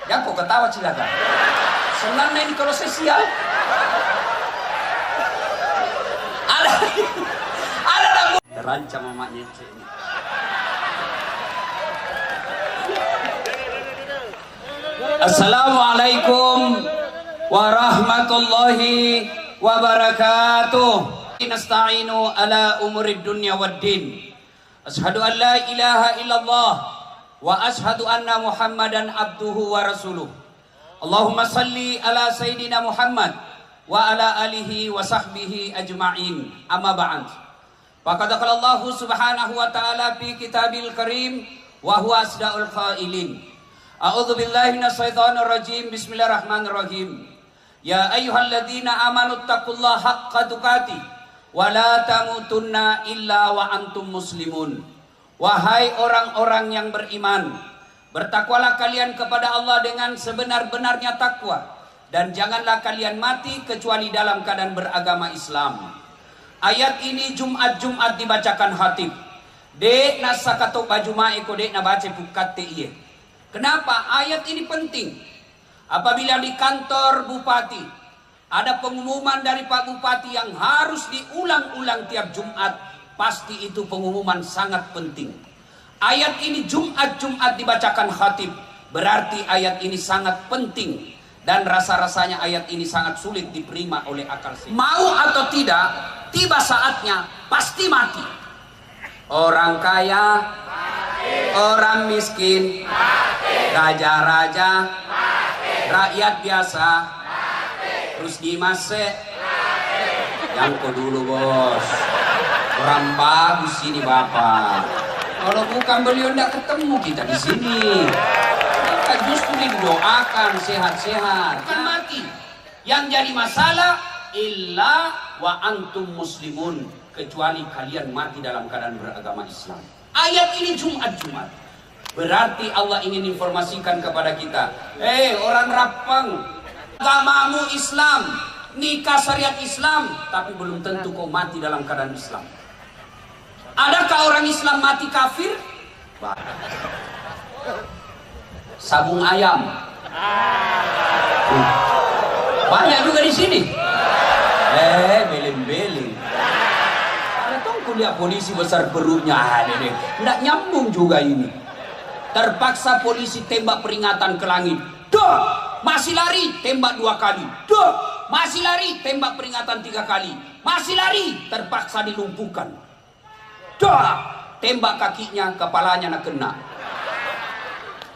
Jangan kau ketawa silakan. Senang ini kalau saya sial. Ada terancam mamanya ini. Assalamualaikum warahmatullahi wabarakatuh. Nasta'inu ala umurid dunya waddin. Ashhadu an la ilaha illallah wa ashhadu anna Muhammadan abduhu wa rasuluh. Allahumma salli ala sayyidina Muhammad wa ala alihi wa sahbihi ajma'in. Amma ba'd. Faqad qala Allah subhanahu wa ta'ala fi kitabil karim wa huwa asdaqul qailin. A'udzu billahi minasyaitonir rajim. Bismillahirrahmanirrahim. Ya ayyuhalladzina amanu taqullaha haqqa tuqatih wa la tamutunna illa wa antum muslimun. Wahai orang-orang yang beriman, bertakwalah kalian kepada Allah dengan sebenar-benarnya takwa, dan janganlah kalian mati kecuali dalam keadaan beragama Islam. Ayat ini Jumat-Jumat dibacakan khatib. Dek nasakato baju mae ko dek na baca bukat iye. Kenapa ayat ini penting? Apabila di kantor bupati ada pengumuman dari Pak Bupati yang harus diulang-ulang tiap Jumat, pasti itu pengumuman sangat penting. Ayat ini Jumat-Jumat dibacakan khatib, berarti ayat ini sangat penting. Dan rasa-rasanya ayat ini sangat sulit diterima oleh akal sehat. Mau atau tidak, tiba saatnya pasti mati. Orang kaya, orang miskin, raja-raja, rakyat biasa, terus dimase. Jangko dulu bos, orang bagus ini bapak. Kalau bukan beliau tidak ketemu kita di sini. Kita justru didoakan sehat-sehat. Kan mati. Yang jadi masalah illa wa antum muslimun, kecuali kalian mati dalam keadaan beragama Islam. Ayat ini Jumat-Jumat. Berarti Allah ingin informasikan kepada kita, orang Rapang, agamamu Islam, nikah syariat Islam, tapi belum tentu kau mati dalam keadaan Islam. Adakah orang Islam mati kafir? Sabung ayam. Banyak juga di sini. Beling-beling. Ada tuh kuliah polisi besar perutnya, nggak nyambung juga ini. Terpaksa polisi tembak peringatan ke langit. Duh, masih lari, tembak 2 kali. Duh, masih lari, tembak peringatan 3 kali. Masih lari, terpaksa dilumpuhkan. Duh, tembak kakinya, kepalanya nak kena.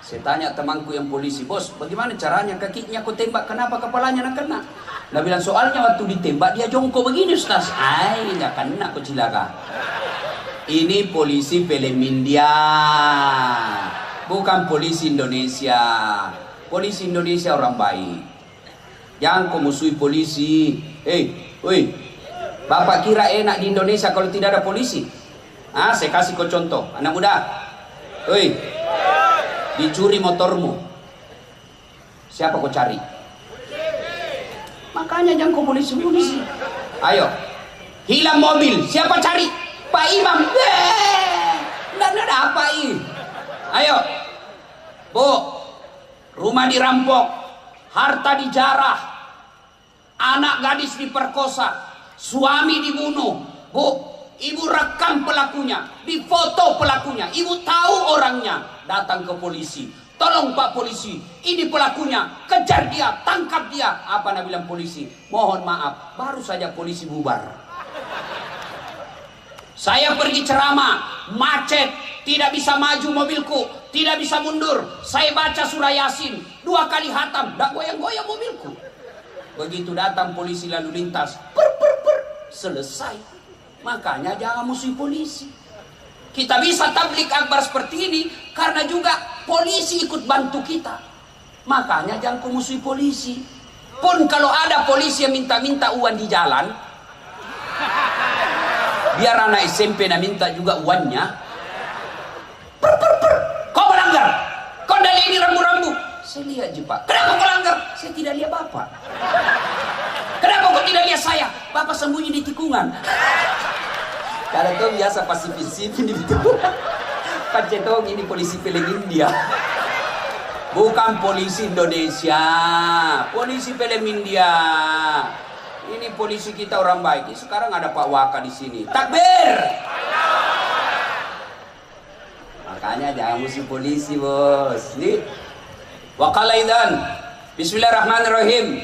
Saya tanya temanku yang polisi, bos, bagaimana caranya kakinya kau tembak, kenapa kepalanya nak kena? Dia bilang, soalnya waktu ditembak dia jongkok begini, Ustaz. Nggak kena kau cilaka. Ini polisi film India, bukan polisi Indonesia. Polisi Indonesia orang baik. Jangan kau musuhi polisi. Woi, bapak kira enak di Indonesia kalau tidak ada polisi? Saya kasih kau contoh, anak muda. Woi, dicuri motormu, siapa kau cari? Makanya jangan kau polisi. Ayo, hilang mobil, siapa cari? Pak Imam. Nggak ada apa ini. Ayo, Bu, rumah dirampok, harta dijarah, anak gadis diperkosa, suami dibunuh. Bu, ibu rekam pelakunya, difoto pelakunya, ibu tahu orangnya, datang ke polisi. Tolong Pak polisi, ini pelakunya, kejar dia, tangkap dia. Apa nak bilang polisi? Mohon maaf, baru saja polisi bubar. Saya pergi ceramah, macet, tidak bisa maju mobilku, tidak bisa mundur. Saya baca surah Yasin 2 kali hatam, tak goyang-goyang mobilku. Begitu datang polisi lalu lintas, selesai. Makanya jangan musuhi polisi. Kita bisa tablik akbar seperti ini karena juga polisi ikut bantu kita. Makanya jangan kau musuhi polisi. Pun kalau ada polisi yang minta-minta uang di jalan, biar anak SMP nak minta juga uangnya. Kau melanggar. Kau dah lihat ini rambu-rambu. Saya lihat je Pak. Kenapa kau langgar? Saya tidak lihat Bapak. Kenapa kau tidak lihat saya? Bapak sembunyi di tikungan. Kalau kau biasa pasif-pasif di tikungan. Pacetong ini polisi film India. Bukan polisi Indonesia, polisi film India. Ini polisi kita orang baik. Sekarang ada Pak Waka di sini. Takbir. Makanya jangan musuh polisi, bos. Nih. Waqalaidan. Bismillahirrahmanirrahim.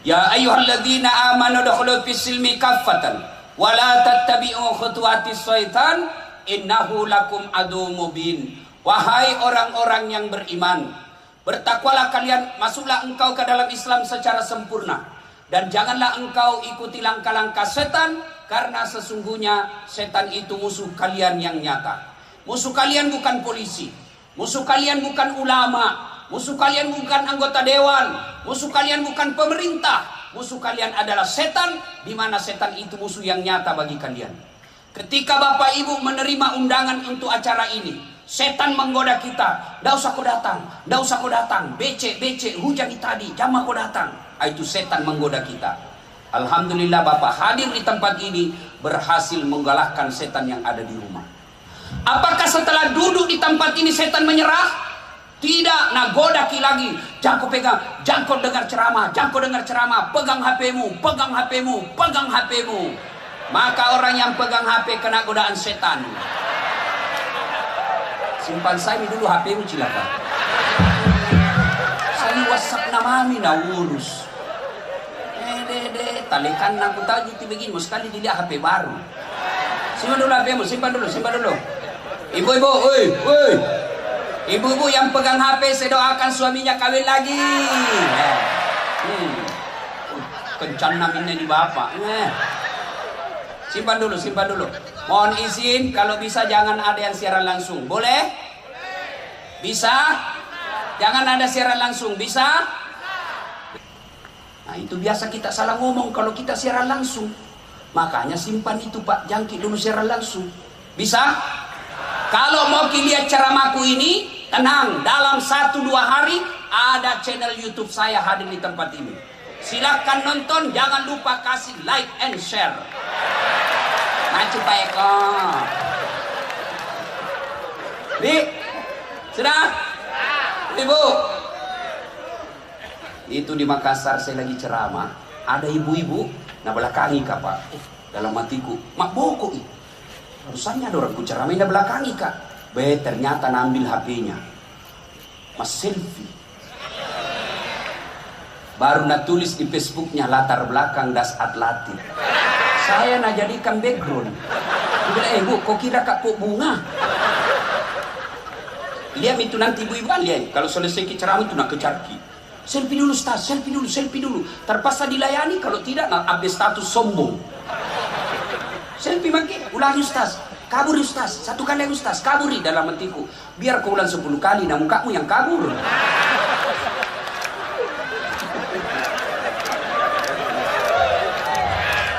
Ya ayyuhalladzina amanu dukhulu fis silmi kaffatan wa la tattabi'u khutuwatis syaitan innahu lakum adu mubin. Wahai orang-orang yang beriman, bertakwalah kalian, masuklah engkau ke dalam Islam secara sempurna, dan janganlah engkau ikuti langkah-langkah setan, karena sesungguhnya setan itu musuh kalian yang nyata. Musuh kalian bukan polisi, musuh kalian bukan ulama, musuh kalian bukan anggota dewan, musuh kalian bukan pemerintah, musuh kalian adalah setan, di mana setan itu musuh yang nyata bagi kalian. Ketika Bapak Ibu menerima undangan untuk acara ini, setan menggoda kita, "Nggak usah kau datang, nggak usah kau datang, becek, hujan tadi, jamaah kau datang." Itu setan menggoda kita. Alhamdulillah Bapak hadir di tempat ini berhasil mengalahkan setan yang ada di rumah. Apakah setelah duduk di tempat ini setan menyerah? Tidak, nah godaki lagi. Jangan kau pegang, jangan kau dengar ceramah, jangan kau dengar ceramah. Pegang HP-mu, pegang HP-mu, pegang HP-mu. Maka orang yang pegang HP kena godaan setan. Simpan saya dulu HP-mu cilaka. Saya WhatsApp namami na urus. Talikan aku tahu gitu begini, mau sekali dilihat HP baru. Simpan dulu HP-mu, simpan dulu. Ibu-ibu, ibu-ibu yang pegang HP, saya doakan suaminya kawin lagi. Kencan namanya di bapak. Simpan dulu. Mohon izin, kalau bisa jangan ada yang siaran langsung. Boleh? Bisa? Jangan ada siaran langsung. Bisa? Nah itu biasa kita salah ngomong kalau kita siaran langsung. Makanya simpan itu Pak, jangkit dulu siaran langsung. Bisa? Kalau mau lihat ceramahku ini, tenang, dalam 1-2 hari ada channel YouTube saya hadir di tempat ini. Silakan nonton, jangan lupa kasih like and share. Maju Pak Eko. Nih, sudah? Ibu. Itu di Makassar saya lagi ceramah, ada ibu-ibu, nah belakangi Kak Pak. Dalam hatiku, mak boko ih. Harusnya ada orang ku ceramain dah belakangi Kak. Ternyata nambil HP-nya. Mas selfie. Baru nak tulis di Facebooknya latar belakang das atlatif. Saya nak jadikan background. Bilang, Bu, kok kira Kak kok bunga? Lihat itu nanti ibu-ibu lihat. Kalau selesai ceramah itu nak kecarki. Selfie dulu Ustaz, selfie dulu. Terpaksa dilayani, kalau tidak nak update status sombong. Selfie makin, ulangi Ustaz, kabur Ustaz, 1 kali Ustaz, kaburi dalam hatiku. Biar kau ulang 10 kali, nah mukamu yang kabur.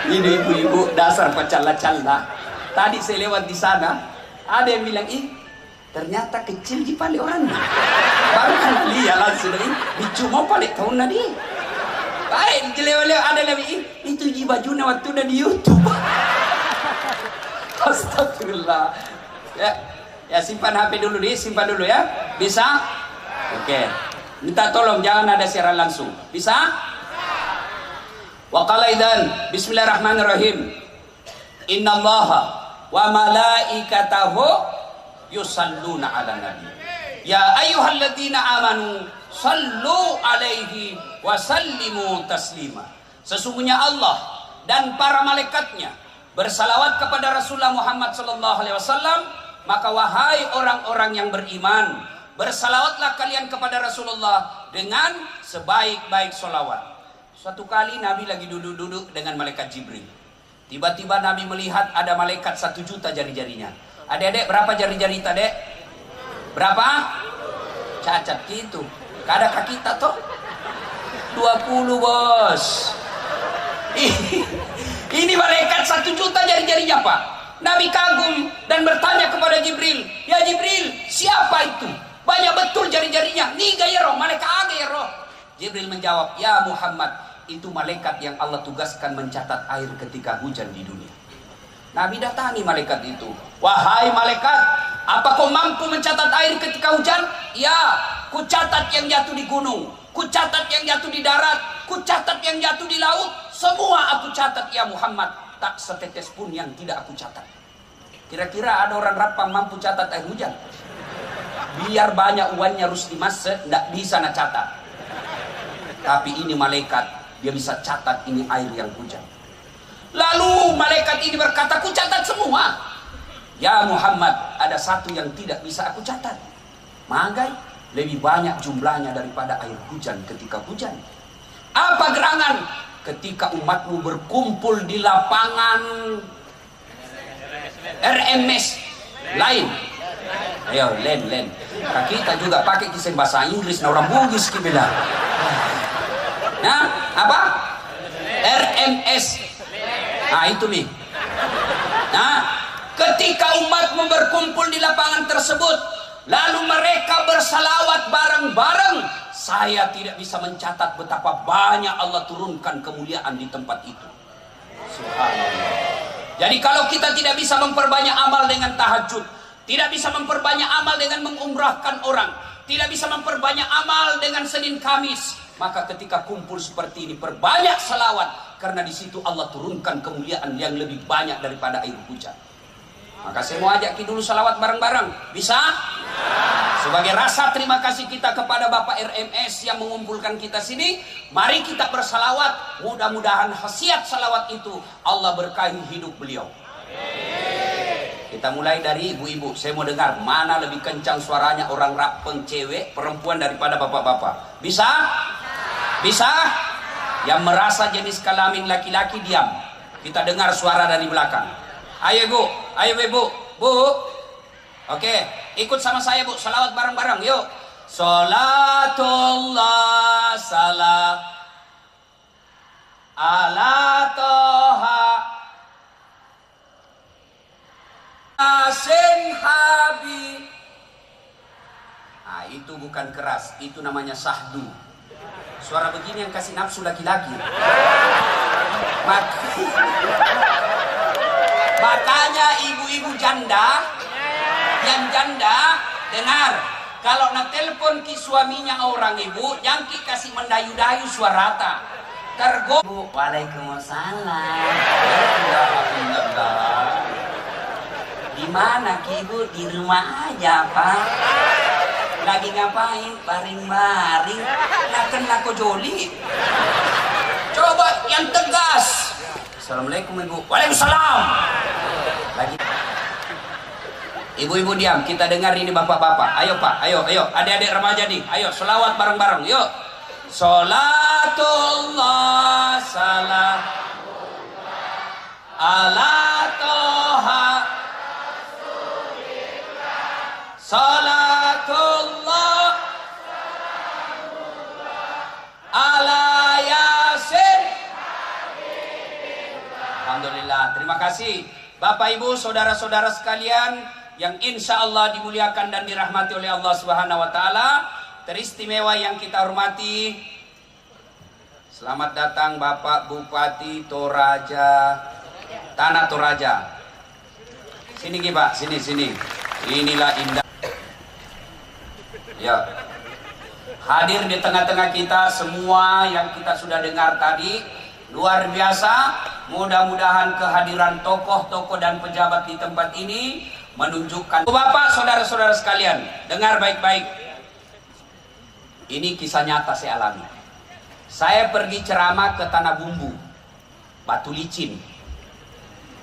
Ini ibu-ibu dasar pacala-cala. Tadi saya lewat di sana, ada yang bilang, ternyata kecil di pale orang. Baru kan lihat langsung ini, cuma pale tahun tadi. Baik, lewat ada lagi, itu di bajunya waktu udah di YouTube. Astagfirullah. Ya simpan HP dulu simpan dulu ya. Bisa? Oke. Minta tolong jangan ada siaran langsung. Bisa? Wa qalaidan. Bismillahirrahmanirrahim. Innallaha wa malaikatahu yusalluna 'alan nabi. Ya ayyuhalladzina amanu sallu 'alaihi wa sallimu taslima. Sesungguhnya Allah dan para malaikatnya bersalawat kepada Rasulullah Muhammad sallallahu alaihi wasallam, maka wahai orang-orang yang beriman, bersalawatlah kalian kepada Rasulullah dengan sebaik-baik salawat. Suatu kali Nabi lagi duduk-duduk dengan malaikat Jibril. Tiba-tiba Nabi melihat ada malaikat 1 juta jari-jarinya. Adik-adik berapa jari-jari tadi? Berapa? Cacat gitu. Kada kaki kita toh? 20 bos. Ini malaikat 1 juta jari-jarinya Pak. Nabi kagum dan bertanya kepada Jibril, "Ya Jibril, siapa itu? Banyak betul jari-jarinya. Ni gaya roh, malaikat aga ya roh." Jibril menjawab, "Ya Muhammad, itu malaikat yang Allah tugaskan mencatat air ketika hujan di dunia." Nabi datangi malaikat itu. "Wahai malaikat, apa kau mampu mencatat air ketika hujan?" "Ya, ku catat yang jatuh di gunung, ku catat yang jatuh di darat, ku catat yang jatuh di laut, semua aku catat ya Muhammad, tak setetes pun yang tidak aku catat. Kira-kira ada orang Rapang mampu catat air hujan? Biar banyak uangnya Rusdi Mas, tidak bisa nak catat. Tapi ini malaikat, dia bisa catat ini air yang hujan. Lalu malaikat ini berkata, ku catat semua. Ya Muhammad, ada satu yang tidak bisa aku catat. Magai, lebih banyak jumlahnya daripada air hujan ketika hujan. Apa gerangan? Ketika umatmu berkumpul di lapangan RMS lain. Ayo, len. Kita juga pakai kisah bahasa Inggris, nah orang Bugis kita. Nah, apa? RMS. Nah, itu nih. Nah, ketika umatmu berkumpul di lapangan tersebut, lalu mereka bersalawat bareng-bareng, saya tidak bisa mencatat betapa banyak Allah turunkan kemuliaan di tempat itu. Subhanallah. Jadi kalau kita tidak bisa memperbanyak amal dengan tahajud, tidak bisa memperbanyak amal dengan mengumrahkan orang, tidak bisa memperbanyak amal dengan Senin Kamis, maka ketika kumpul seperti ini perbanyak salawat, karena di situ Allah turunkan kemuliaan yang lebih banyak daripada air hujan. Maka saya mau ajak dulu salawat bareng-bareng. Bisa? Sebagai rasa terima kasih kita kepada Bapak RMS yang mengumpulkan kita sini, mari kita bersalawat. Mudah-mudahan khasiat salawat itu Allah berkahi hidup beliau. Kita mulai dari ibu-ibu. Saya mau dengar mana lebih kencang suaranya orang Rapeng cewek, perempuan daripada bapak-bapak. Bisa? Bisa? Yang merasa jenis kelamin laki-laki diam. Kita dengar suara dari belakang. Ayo ibu, ayo ibu, bu. Oke, ikut sama saya bu, salawat bareng-bareng, yuk. Salatullah salam ala toha asin habib. Nah, itu bukan keras, itu namanya sahdu. Suara begini yang kasih nafsu laki-laki. Makanya ibu-ibu janda, yang janda, dengar. Kalau nak telepon ki suaminya orang ibu, yang ki kasih mendayu-dayu suara rata. Tergo. Waalaikumsalam. Di mana ki ibu? Di rumah aja pak. Lagi ngapain? Baring-baring. Nak kena kojoli. Coba yang tegas. Assalamualaikum ibu. Waalaikumsalam. Lagi. Ibu-ibu diam, kita dengar ini bapak-bapak. Ayo pak, ayo, adik-adik remaja nih. Ayo, selawat bareng-bareng, yuk. Salatullah salam ala toha salatullah ala yasin. Alhamdulillah, terima kasih Bapak Ibu, saudara-saudara sekalian yang insya Allah dimuliakan dan dirahmati oleh Allah Subhanahu Wa Taala. Teristimewa yang kita hormati, selamat datang Bapak Bupati Toraja, Tanah Toraja. Sini Pak, sini. Inilah indah. Ya, hadir di tengah-tengah kita semua yang kita sudah dengar tadi, luar biasa. Mudah-mudahan kehadiran tokoh-tokoh dan pejabat di tempat ini menunjukkan. Bapak, saudara-saudara sekalian, dengar baik-baik. Ini kisah nyata saya alami. Saya pergi ceramah ke Tanah Bumbu, Batu Licin,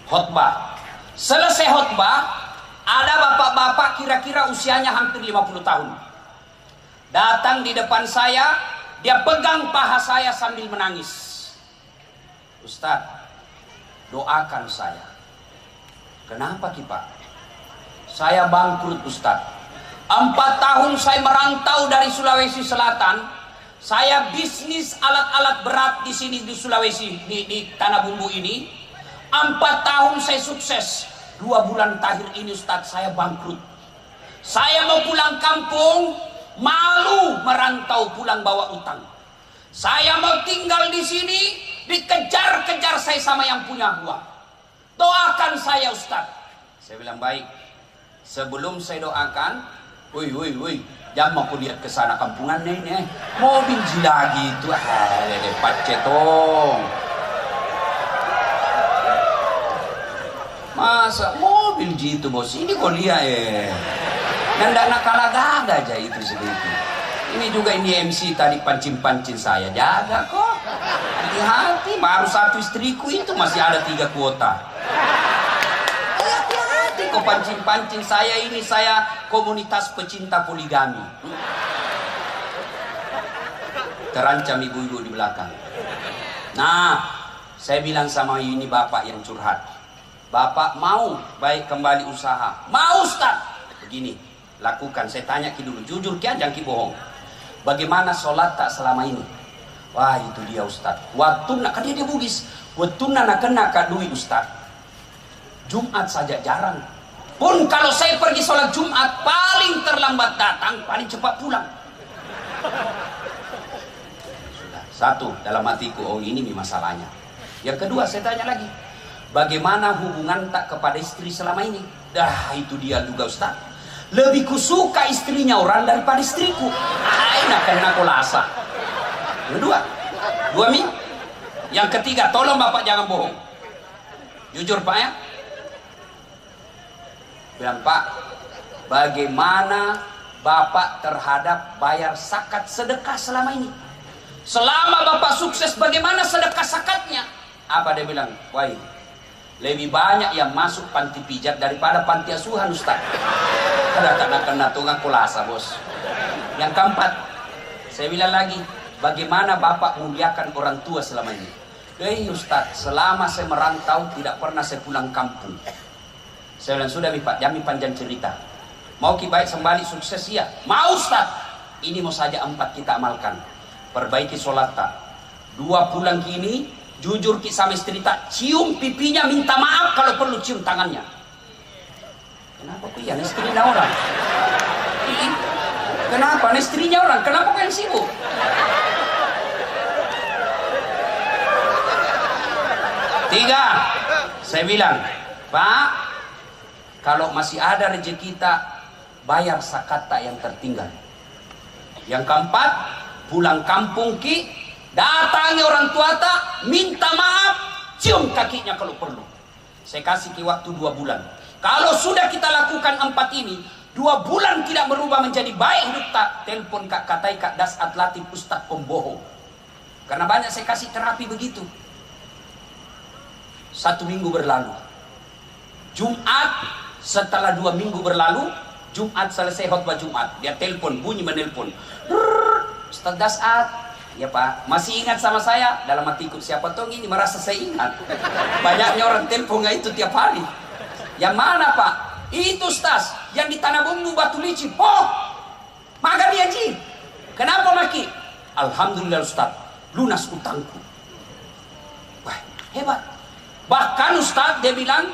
khotbah. Selesai khotbah, ada bapak-bapak kira-kira usianya hampir 50 tahun. Datang di depan saya, dia pegang paha saya sambil menangis. Ustadz, doakan saya. Kenapa Pak? Saya bangkrut Ustadz. 4 tahun saya merantau dari Sulawesi Selatan. Saya bisnis alat-alat berat di sini di Sulawesi, di Tanah Bumbu ini. 4 tahun saya sukses. 2 bulan terakhir ini Ustadz saya bangkrut. Saya mau pulang kampung, malu merantau pulang bawa utang. Saya mau tinggal di sini, dikejar-kejar saya sama yang punya uang. Doakan saya Ustadz. Saya bilang baik. Sebelum saya doakan, woi, Jangan mau lihat ke sana kampungan nih. Mobil lagi itu. Pacetong. Masa mobil gitu bos? Ini kau lihat Nanda nakalaga aja itu segitu. Ini juga ini MC tadi pancing-pancing saya. Jaga kok. Hati-hati. Baru satu istriku itu masih ada 3 kuota. Hati-hati kok pancing-pancing saya ini. Saya komunitas pecinta poligami. Terancam ibu-ibu di belakang. Nah, saya bilang sama ini bapak yang curhat. Bapak mau baik kembali usaha. Mau Ustaz. Begini, lakukan. Saya tanya ki dulu. Jujur ki jangan ki bohong. Bagaimana sholat tak selama ini? Wah itu dia Ustaz. Waktu nak kan dia Bugis. Waktu nak kena duit Ustaz. Jumat saja jarang. Pun kalau saya pergi sholat Jumat paling terlambat datang, paling cepat pulang. Sudah. Satu dalam hatiku, oh ini masalahnya. Yang kedua saya tanya lagi, bagaimana hubungan tak kepada istri selama ini? Dah itu dia juga Ustaz. Lebih kusuka istrinya orang daripada istriku. Nak kena kolasa. Kedua, 2 mie. Yang ketiga, tolong bapak jangan bohong. Jujur pak ya. Bilang pak, bagaimana bapak terhadap bayar zakat sedekah selama ini? Selama bapak sukses, bagaimana sedekah zakatnya? Apa dia bilang? Wah, lebih banyak yang masuk panti pijat daripada panti asuhan Ustaz. Ada kena tungan kulasa bos. Yang keempat, saya bilang lagi, bagaimana bapak muliakan orang tua selama ini? Ustaz, selama saya merantau tidak pernah saya pulang kampung. Saya bilang sudah pak, jangan panjang cerita. Mau ki baik sembali sukses ya? Mau Ustaz. Ini mau saja 4 kita amalkan. Perbaiki sholat tak. 2 bulan kini, jujur ki sama istri tak, cium pipinya, minta maaf kalau perlu cium tangannya. Kenapa kok ya istrinya orang? Kenapa istrinya orang? Kenapa kau yang sibuk? Tiga, saya bilang, Pak, kalau masih ada rezeki kita, bayar zakat tak yang tertinggal. Yang keempat, pulang kampung ki, datangi orang tua tak, minta maaf, cium kakinya kalau perlu. Saya kasih ki waktu 2 bulan. Kalau sudah kita lakukan 4 ini, 2 bulan tidak berubah menjadi baik hidup tak, telepon kak katai kak das atlatif Ustadz pembohong. Karena banyak saya kasih terapi begitu. 1 minggu berlalu. Jumat setelah 2 minggu berlalu, Jumat selesai khutbah Jumat, dia telepon, bunyi menelpon. Ustadz Dasat, ya Pak, masih ingat sama saya? Dalam hatiku, siapa tahu ini merasa saya ingat. Banyaknya orang telepon nggak itu tiap hari. Yang mana Pak? Itu Ustaz, yang di Tanah Bumbu Batu Licin. Oh, maka dia Ji. Kenapa maki? Alhamdulillah Ustaz, lunas utangku. Wah, hebat. Bahkan Ustaz dia bilang,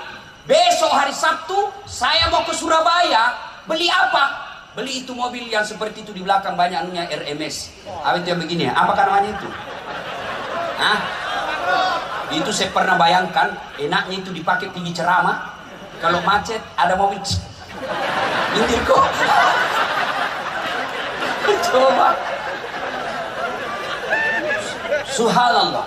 besok hari Sabtu saya mau ke Surabaya. Beli apa? Beli itu mobil yang seperti itu di belakang banyak anunya RMS. Apa itu yang begini ya? Apakah namanya itu? Hah? Itu saya pernah bayangkan, enaknya itu dipakai tinggi ceramah. Kalau macet ada mobil. Minggir kok. Coba. Subhanallah.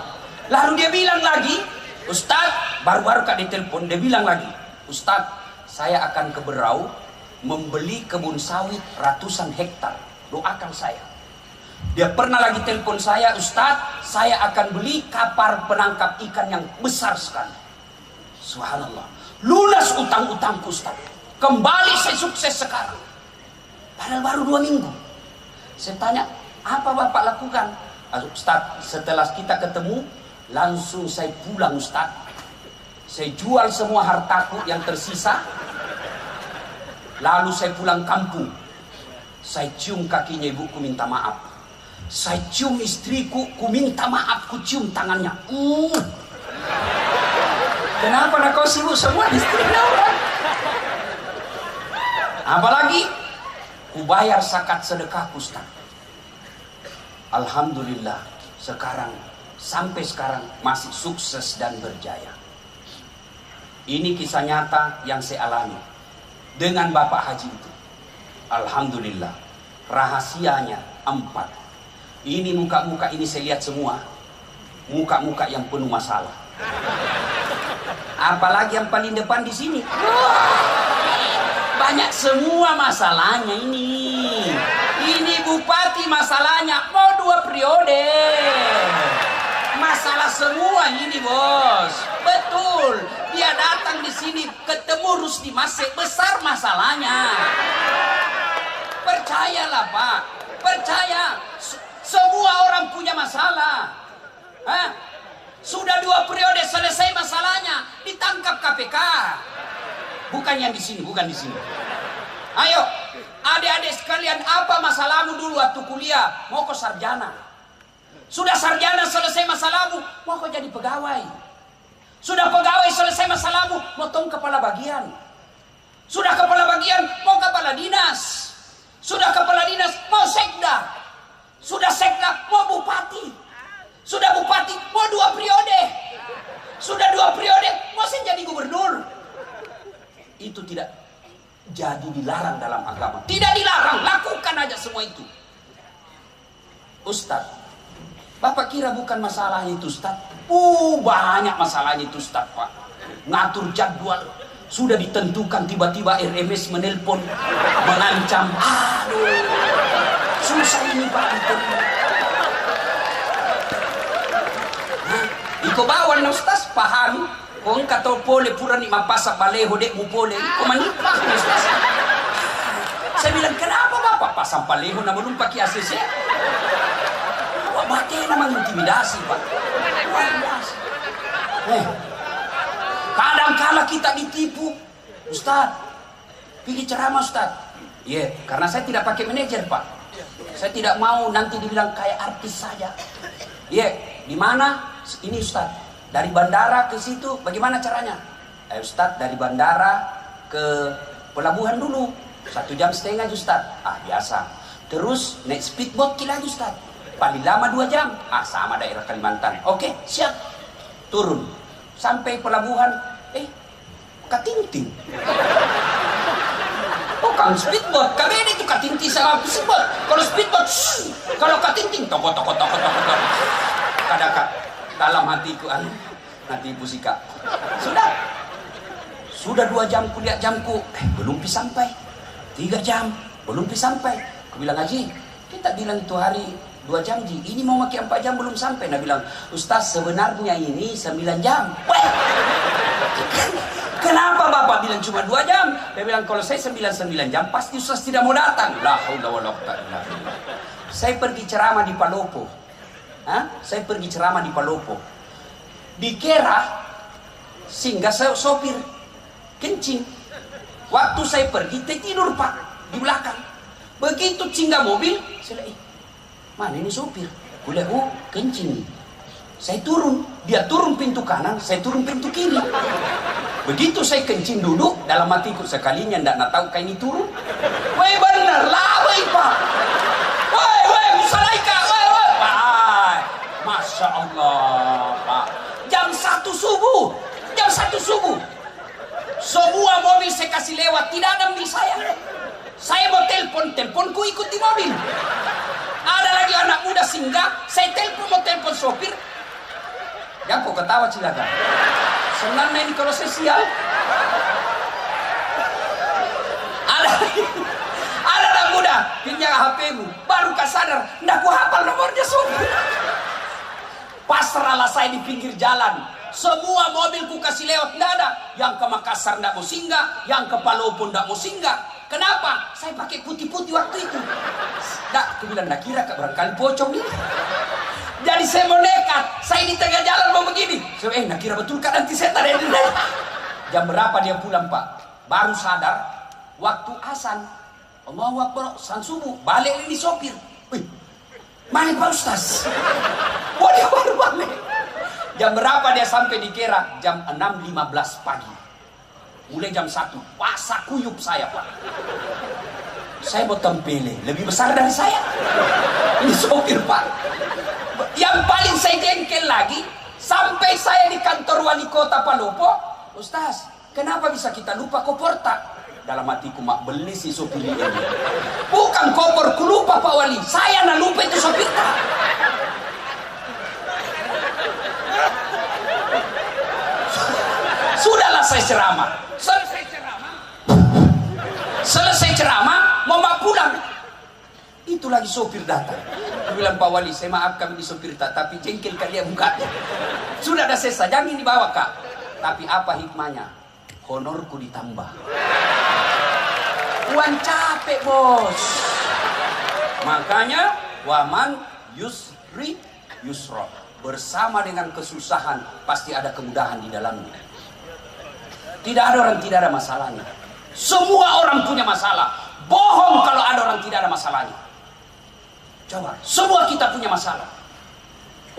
Lalu dia bilang lagi, Ustadz, baru-baru kak ditelepon, dia bilang lagi, Ustadz, saya akan ke Berau membeli kebun sawit ratusan hektar. Doakan saya. Dia pernah lagi telepon saya, Ustadz, saya akan beli kapal penangkap ikan yang besar sekali. Subhanallah. Lunas utang-utangku Ustaz. Kembali saya sukses sekarang. Padahal baru 2 minggu. Saya tanya, apa Bapak lakukan? Ustaz, setelah kita ketemu, langsung saya pulang Ustaz. Saya jual semua hartaku yang tersisa. Lalu saya pulang kampung. Saya cium kakinya ibuku minta maaf. Saya cium istriku, ku minta maaf, ku cium tangannya. Kenapa nak kau sibuk semua istrinya orang? Apalagi ku bayar zakat sedekahku Ustaz. Alhamdulillah sekarang sampai sekarang masih sukses dan berjaya. Ini kisah nyata yang saya alami dengan Bapak Haji itu. Alhamdulillah. Rahasianya 4. Ini muka-muka ini saya lihat semua. Muka-muka yang penuh masalah. Apalagi yang paling depan di sini. Banyak semua masalahnya ini. Ini bupati masalahnya mau 2 periode. Masalah semua ini, bos. Betul. Dia datang di sini ketemu Rusdi Masih, besar masalahnya. Percayalah, Pak. Percaya. Semua orang punya masalah. Hah? Sudah 2 periode selesai masalahnya, ditangkap KPK. Bukan yang di sini, bukan di sini. Ayo, adik-adik sekalian, apa masalahmu dulu waktu kuliah? Mau ke sarjana. Sudah sarjana selesai masalahmu, mau kau jadi pegawai. Sudah pegawai selesai masalahmu, mau tong kepala bagian. Sudah kepala bagian, mau kepala dinas. Sudah kepala dinas, mau sekda. Sudah sekda, mau bupati. Sudah bupati, mau 2 periode. Sudah 2 periode, mau saya jadi gubernur. Itu tidak jadi dilarang dalam agama. Tidak dilarang, lakukan aja semua itu. Ustaz, Bapak kira bukan masalahnya itu, Ustaz? Banyak masalahnya itu, Ustaz, Pak. Ngatur jadwal. Sudah ditentukan, tiba-tiba RMS menelpon, mengancam. Aduh, susah ini, Pak. Iko bawa na Ustaz, pahami. Kung kato pole pura ni mapasa baleho dek mo pole. Kumanipah ni Ustaz. Saya bilang, kenapa Bapak pasang baleho na belum pakai ACC? Wah, bakit naman intimidasi, Pak. Kadang-kala kita ditipu. Ustaz, pilih ceramah Ustaz. Iya, karena saya tidak pakai manajer, Pak. Saya tidak mau nanti dibilang kayak artis saja. Iya, di mana? Ini Ustaz, dari bandara ke situ bagaimana caranya? Ustaz, dari bandara ke pelabuhan dulu 1,5 jam Ustaz. Biasa. Terus naik speedboat lagi Ustaz, paling lama 2 jam. Sama daerah Kalimantan. Oke, siap. Turun sampai pelabuhan, Katinting. Bukan speedboat, kami ini tuh Katinting sama speedboat. Kalau speedboat, kalau Katinting toko. Kadang-kadang dalam hatiku, nanti ibu Sika. Sudah 2 jam kuliah jamku, belum sampai. 3 jam, belum sampai. Aku bilang, Haji, kita bilang itu hari 2 jam, Ji. Ini mau pakai 4 jam belum sampai. Nah bilang, Ustaz sebenarnya ini 9 jam. Weh, kenapa Bapak bilang cuma 2 jam? Dia bilang, kalau saya 9 jam, pasti Ustaz tidak mau datang. La haula wala quwwata illa billah. Saya pergi ceramah di Palopo. Saya pergi ceramah di Palopo. Dikira singgah sopir kencing. Waktu saya pergi, tidur Pak di belakang. Begitu singgah mobil, saya lihat, mana ini sopir? Kuliah, kencing. Saya turun, dia turun pintu kanan, saya turun pintu kiri. Begitu saya kencing duduk, dalam hatiku sekalinya ndak tahu kayak ini turun. Woi bener lah, woi Pak. Woi, Musalaika, woi. Masya Allah, Pak. Jam 1 subuh. Semua mobil saya kasih lewat, tidak ada mobil saya. Saya mau teleponku ikut di mobil. Ada lagi anak muda singgah, saya mau telepon sopir. Jangan kok ketawa silakan. Senang ini kalau saya sial. Ada anak muda, pinjam HP-mu. Baru kau sadar, ndak ku hafal nomornya sopir. Pasrahlah saya di pinggir jalan. Semua mobil ku kasih lewat, tidak ada. Yang ke Makassar tidak mau singgah, yang ke Palopo tidak mau singgah. Kenapa? Saya pakai putih-putih waktu itu. Aku bilang, nak kira barangkali pocong ini. Jadi saya mau nekat, saya di tengah jalan mau begini. Nak kira betul kan nanti saya tarik di sana. Jam berapa dia pulang Pak? Baru sadar, waktu azan. Allahu Akbar, san subuh, balik ini sopir. Mana Pak Ustaz? Dia baru balik. Jam berapa dia sampai di Kera? Jam 6.15 pagi. Mulai jam 1, pasak kuyup saya Pak. Saya mau tempele, lebih besar dari saya. Ini sopir Pak. Yang paling saya jengkel lagi, sampai saya di kantor wali kota Palopo. Ustaz, kenapa bisa kita lupa koporta? Dalam hatiku, mak beli si sopir ini. Bukan kompor, ku lupa Pak Wali. Saya nak lupa itu sopir tak. Sudahlah saya ceramah. Selesai ceramah, mau mak pulang. Itu lagi sopir datang. Dia bilang, Pak Wali, saya maafkan ini sopir tak, tapi jengkel kali ya mukanya. Sudah ada selesai, jangan dibawa kak. Tapi apa hikmahnya? Honorku ditambah. Uang capek bos. Makanya waman yusri yusro. Bersama dengan kesusahan pasti ada kemudahan di dalamnya. Tidak ada orang tidak ada masalahnya. Semua orang punya masalah. Bohong kalau ada orang tidak ada masalahnya. Coba, semua kita punya masalah.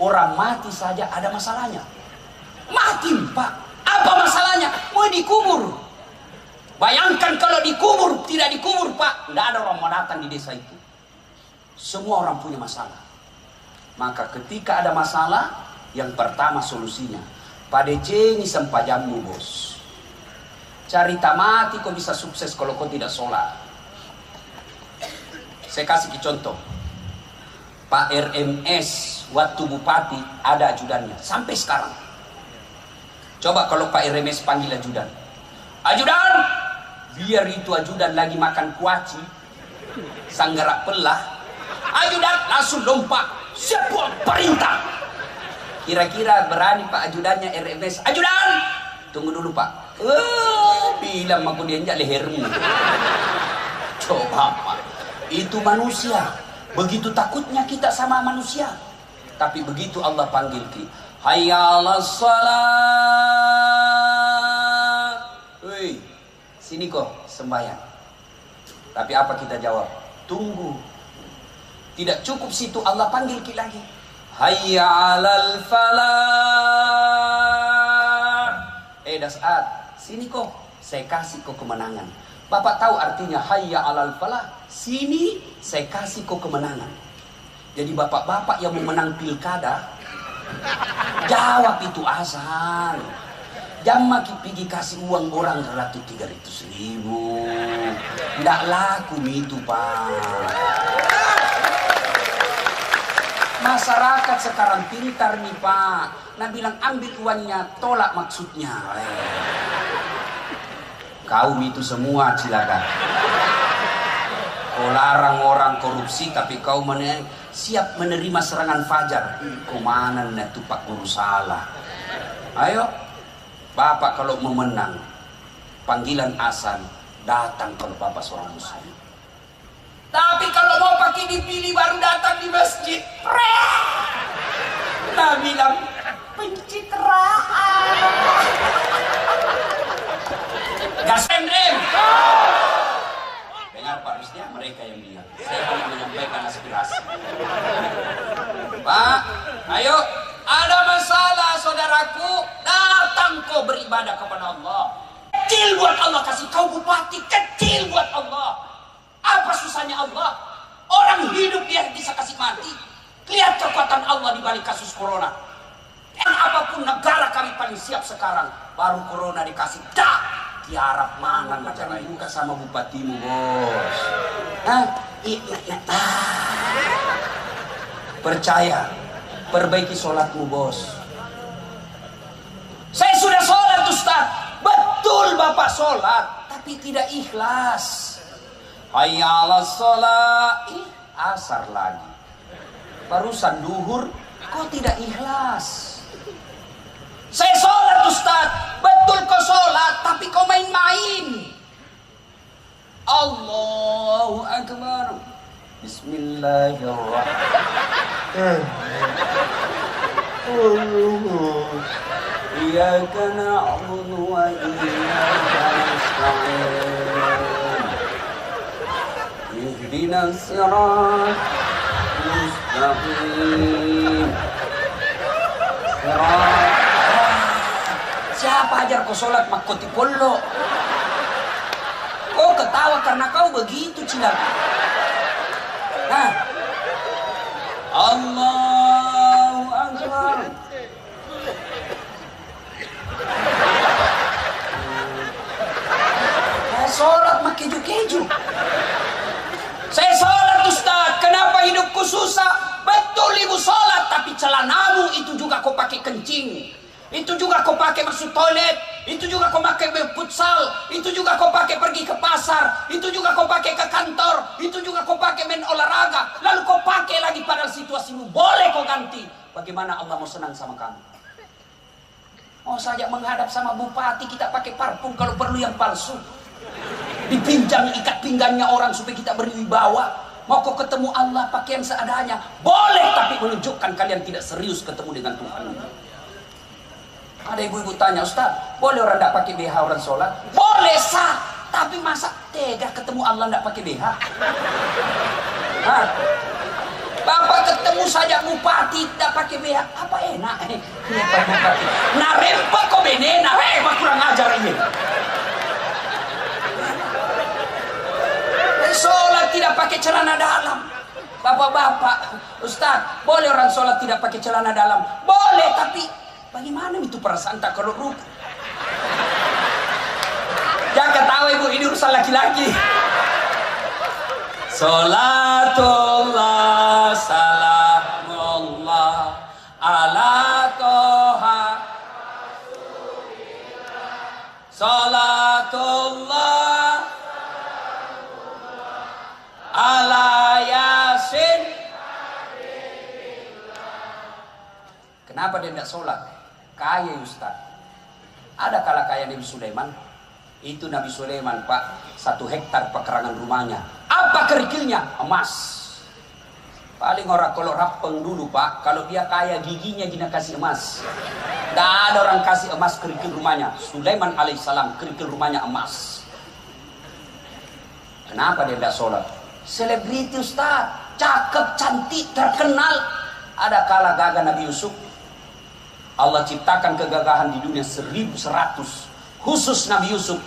Orang mati saja ada masalahnya. Mati Pak, apa masalahnya? Mau dikubur. Bayangkan kalau dikubur, tidak dikubur Pak, tidak ada orang mau datang di desa itu. Semua orang punya masalah. Maka ketika ada masalah, yang pertama solusinya pada cengi sempajamu bos. Cari mati kau bisa sukses kalau kau tidak sholat. Saya kasih contoh. Pak RMS waktu bupati ada ajudannya sampai sekarang. Coba kalau Pak RMS panggil ajudan. Ajudan, biar itu ajudan lagi makan kuaci, sanggarak pelah. Ajudan langsung lompat, siapa perintah. Kira-kira berani Pak ajudannya RMS. Ajudan, tunggu dulu Pak. Bilang aku dianjak lehermu. Coba Pak, itu manusia. Begitu takutnya kita sama manusia. Tapi begitu Allah panggil kita, hayya 'alas shalah. Hei, sini kok sembahyang. Tapi apa kita jawab? Tunggu. Tidak cukup situ, Allah panggil kita lagi. Hayya 'alal falah. Das'at, sini kok, saya kasih kok kemenangan. Bapak tahu artinya hayya 'alal falah? Sini saya kasih kok kemenangan. Jadi bapak-bapak yang mau menang pilkada, jawab itu azan. Jangan pergi kasih uang orang 300.000. Nggak laku itu Pak. Masyarakat sekarang pintar nih Pak. Nah bilang ambil uangnya, tolak maksudnya. Kau itu semua silakan. Kau larang orang korupsi tapi kau siap menerima serangan fajar. Kau mana itu Pak Guru salah. Ayo, Bapak kalau mau menang, panggilan azan, datang kalau Bapak seorang muslim. Tapi kalau mau pakai dipilih baru datang di masjid. Nah bilang pencitraan. Gas MDM. Dengar Pak Rusdia, mereka yang bilang. Saya hanya menyampaikan aspirasi. Pak, ayo, ada masalah saudaraku, datang kau beribadah kepada Allah. Kecil buat Allah, kasih kau bupati, kecil buat Allah. Apa susahnya Allah? Orang hidup dia bisa kasih mati. Lihat kekuatan Allah di balik kasus corona. Dan apapun negara kami paling siap sekarang, baru corona dikasih dah. Tiarap mana macam buka sama bupatimu bos. Percaya, perbaiki sholatmu bos. Saya sudah sholat Ustaz. Betul Bapak sholat, tapi tidak ikhlas. Hayya 'alas shalah, asar lagi. Barusan duhur, kok tidak ikhlas? Saya sholat Ustaz, betul kau sholat, tapi kau main-main. Allahu Akbar. Bismillahirrahmanirrahim. Iyyaka na'budu wa iyyaka nasta'in. Ihdinas siratal mustaqim. Siapa ajar kau sholat makoti polo? Kau ketawa karena kau begitu cilaka. Nah, Allahu Akbar. Sholat celanamu itu juga kau pakai kencing, itu juga kau pakai masuk toilet, itu juga kau pakai futsal, itu juga kau pakai pergi ke pasar, itu juga kau pakai ke kantor, itu juga kau pakai main olahraga, lalu kau pakai lagi pada situasimu, boleh kau ganti. Bagaimana Allah mau senang sama kamu? Mau saja menghadap sama bupati kita pakai parfum, kalau perlu yang palsu, dipinjam ikat pinggangnya orang supaya kita berwibawa. Mau kau ketemu Allah pakai yang seadanya, boleh, tapi menunjukkan kalian tidak serius ketemu dengan Tuhan. Ada ibu-ibu tanya, Ustaz, boleh orang tidak pakai BH orang sholat? Boleh sah, tapi masa tega ketemu Allah tidak pakai BH? Hah? Bapak ketemu saja bupati tidak pakai BH, apa enak? Bupati. Nah rempak kok benena, kurang ajar ini. Sholat tidak pakai celana dalam. Bapak-bapak, Ustaz, boleh orang sholat tidak pakai celana dalam? Boleh, tapi bagaimana itu perasaan tak kalau ruku? Jangan ketawa ibu, ini urusan laki-laki. Salatullah salamullah ala toha. Salatullah ala yasin. Kenapa dia tidak sholat? Kaya Ustaz. Ada kala kaya Nabi Sulaiman. Itu Nabi Sulaiman Pak, 1 hektar pekarangan rumahnya. Apa kerikilnya? Emas. Paling orang kalau rapeng dulu Pak, kalau dia kaya giginya gina kasih emas. Tidak ada orang kasih emas kerikil rumahnya. Sulaiman alaihissalam kerikil rumahnya emas. Kenapa dia tidak sholat? Selebriti Ustaz, cakep, cantik, terkenal. Ada kala gagah Nabi Yusuf. Allah ciptakan kegagahan di dunia 1100. Khusus Nabi Yusuf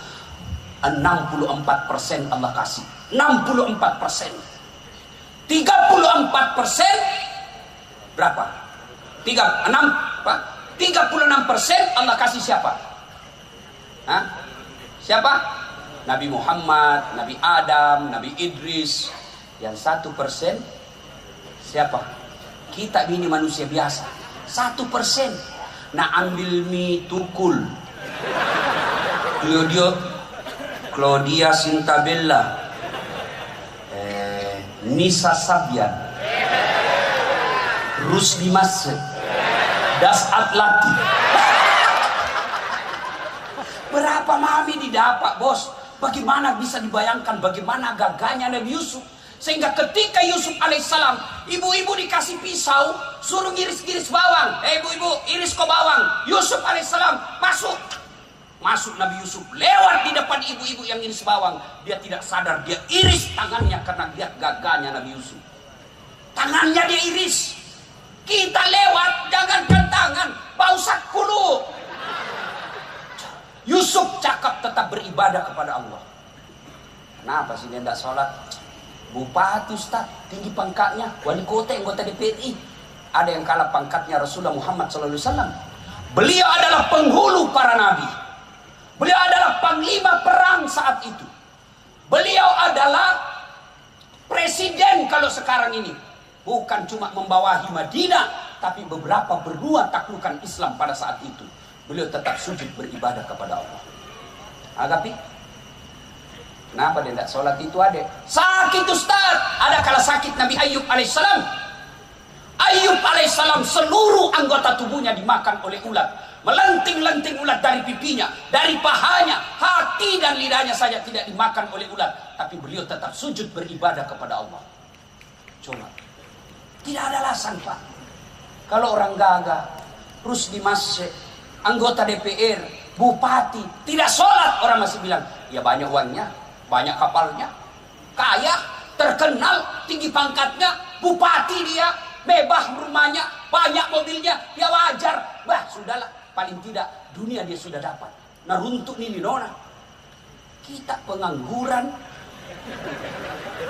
64% Allah kasih. 64%. 34% berapa? 36% Allah kasih siapa? Hah? Siapa? Nabi Muhammad, Nabi Adam, Nabi Idris. Yang 1% siapa? Kita ini manusia biasa. 1%. Nah ambil mie tukul. Claudia Sintabella, Nisa Sabian, Rusdi Masjid, Das Atlati. Berapa mami didapat bos? Bagaimana bisa dibayangkan bagaimana gagahnya Nabi Yusuf? Sehingga ketika Yusuf alaihissalam, ibu-ibu dikasih pisau, suruh ngiris-ngiris bawang. Ibu-ibu, iris kok bawang. Yusuf alaihissalam masuk Nabi Yusuf, lewat di depan ibu-ibu yang iris bawang. Dia tidak sadar, dia iris tangannya karena lihat gagahnya Nabi Yusuf. Tangannya dia iris. Kita lewat, jangankan tangan, bau sakulu. Yusuf cakap tetap beribadah kepada Allah. Kenapa sih dia tidak sholat? Bupati Ustaz, tinggi pangkatnya, wali kota, anggota DPRI. Ada yang kalah pangkatnya Rasulullah Muhammad SAW. Beliau adalah penghulu para nabi. Beliau adalah panglima perang saat itu. Beliau adalah presiden kalau sekarang ini. Bukan cuma membawahi Madinah, tapi beberapa benua taklukan Islam pada saat itu. Beliau tetap sujud beribadah kepada Allah. Agapi? Kenapa dia tidak sholat itu adek? Sakit Ustaz. Ada kala sakit Nabi Ayub alaihissalam. Ayub alaihissalam seluruh anggota tubuhnya dimakan oleh ulat. Melenting-lenting ulat dari pipinya, dari pahanya, hati dan lidahnya saja tidak dimakan oleh ulat. Tapi beliau tetap sujud beribadah kepada Allah. Coba. Tidak ada alasan Pak. Kalau orang gagah, terus di masjid, anggota DPR, bupati, tidak sholat, orang masih bilang, ya banyak uangnya, banyak kapalnya, kaya, terkenal, tinggi pangkatnya, bupati dia, bebas rumahnya, banyak mobilnya, ya wajar. Bah, sudahlah, paling tidak dunia dia sudah dapat. Nah, untuk ini nona, kita pengangguran,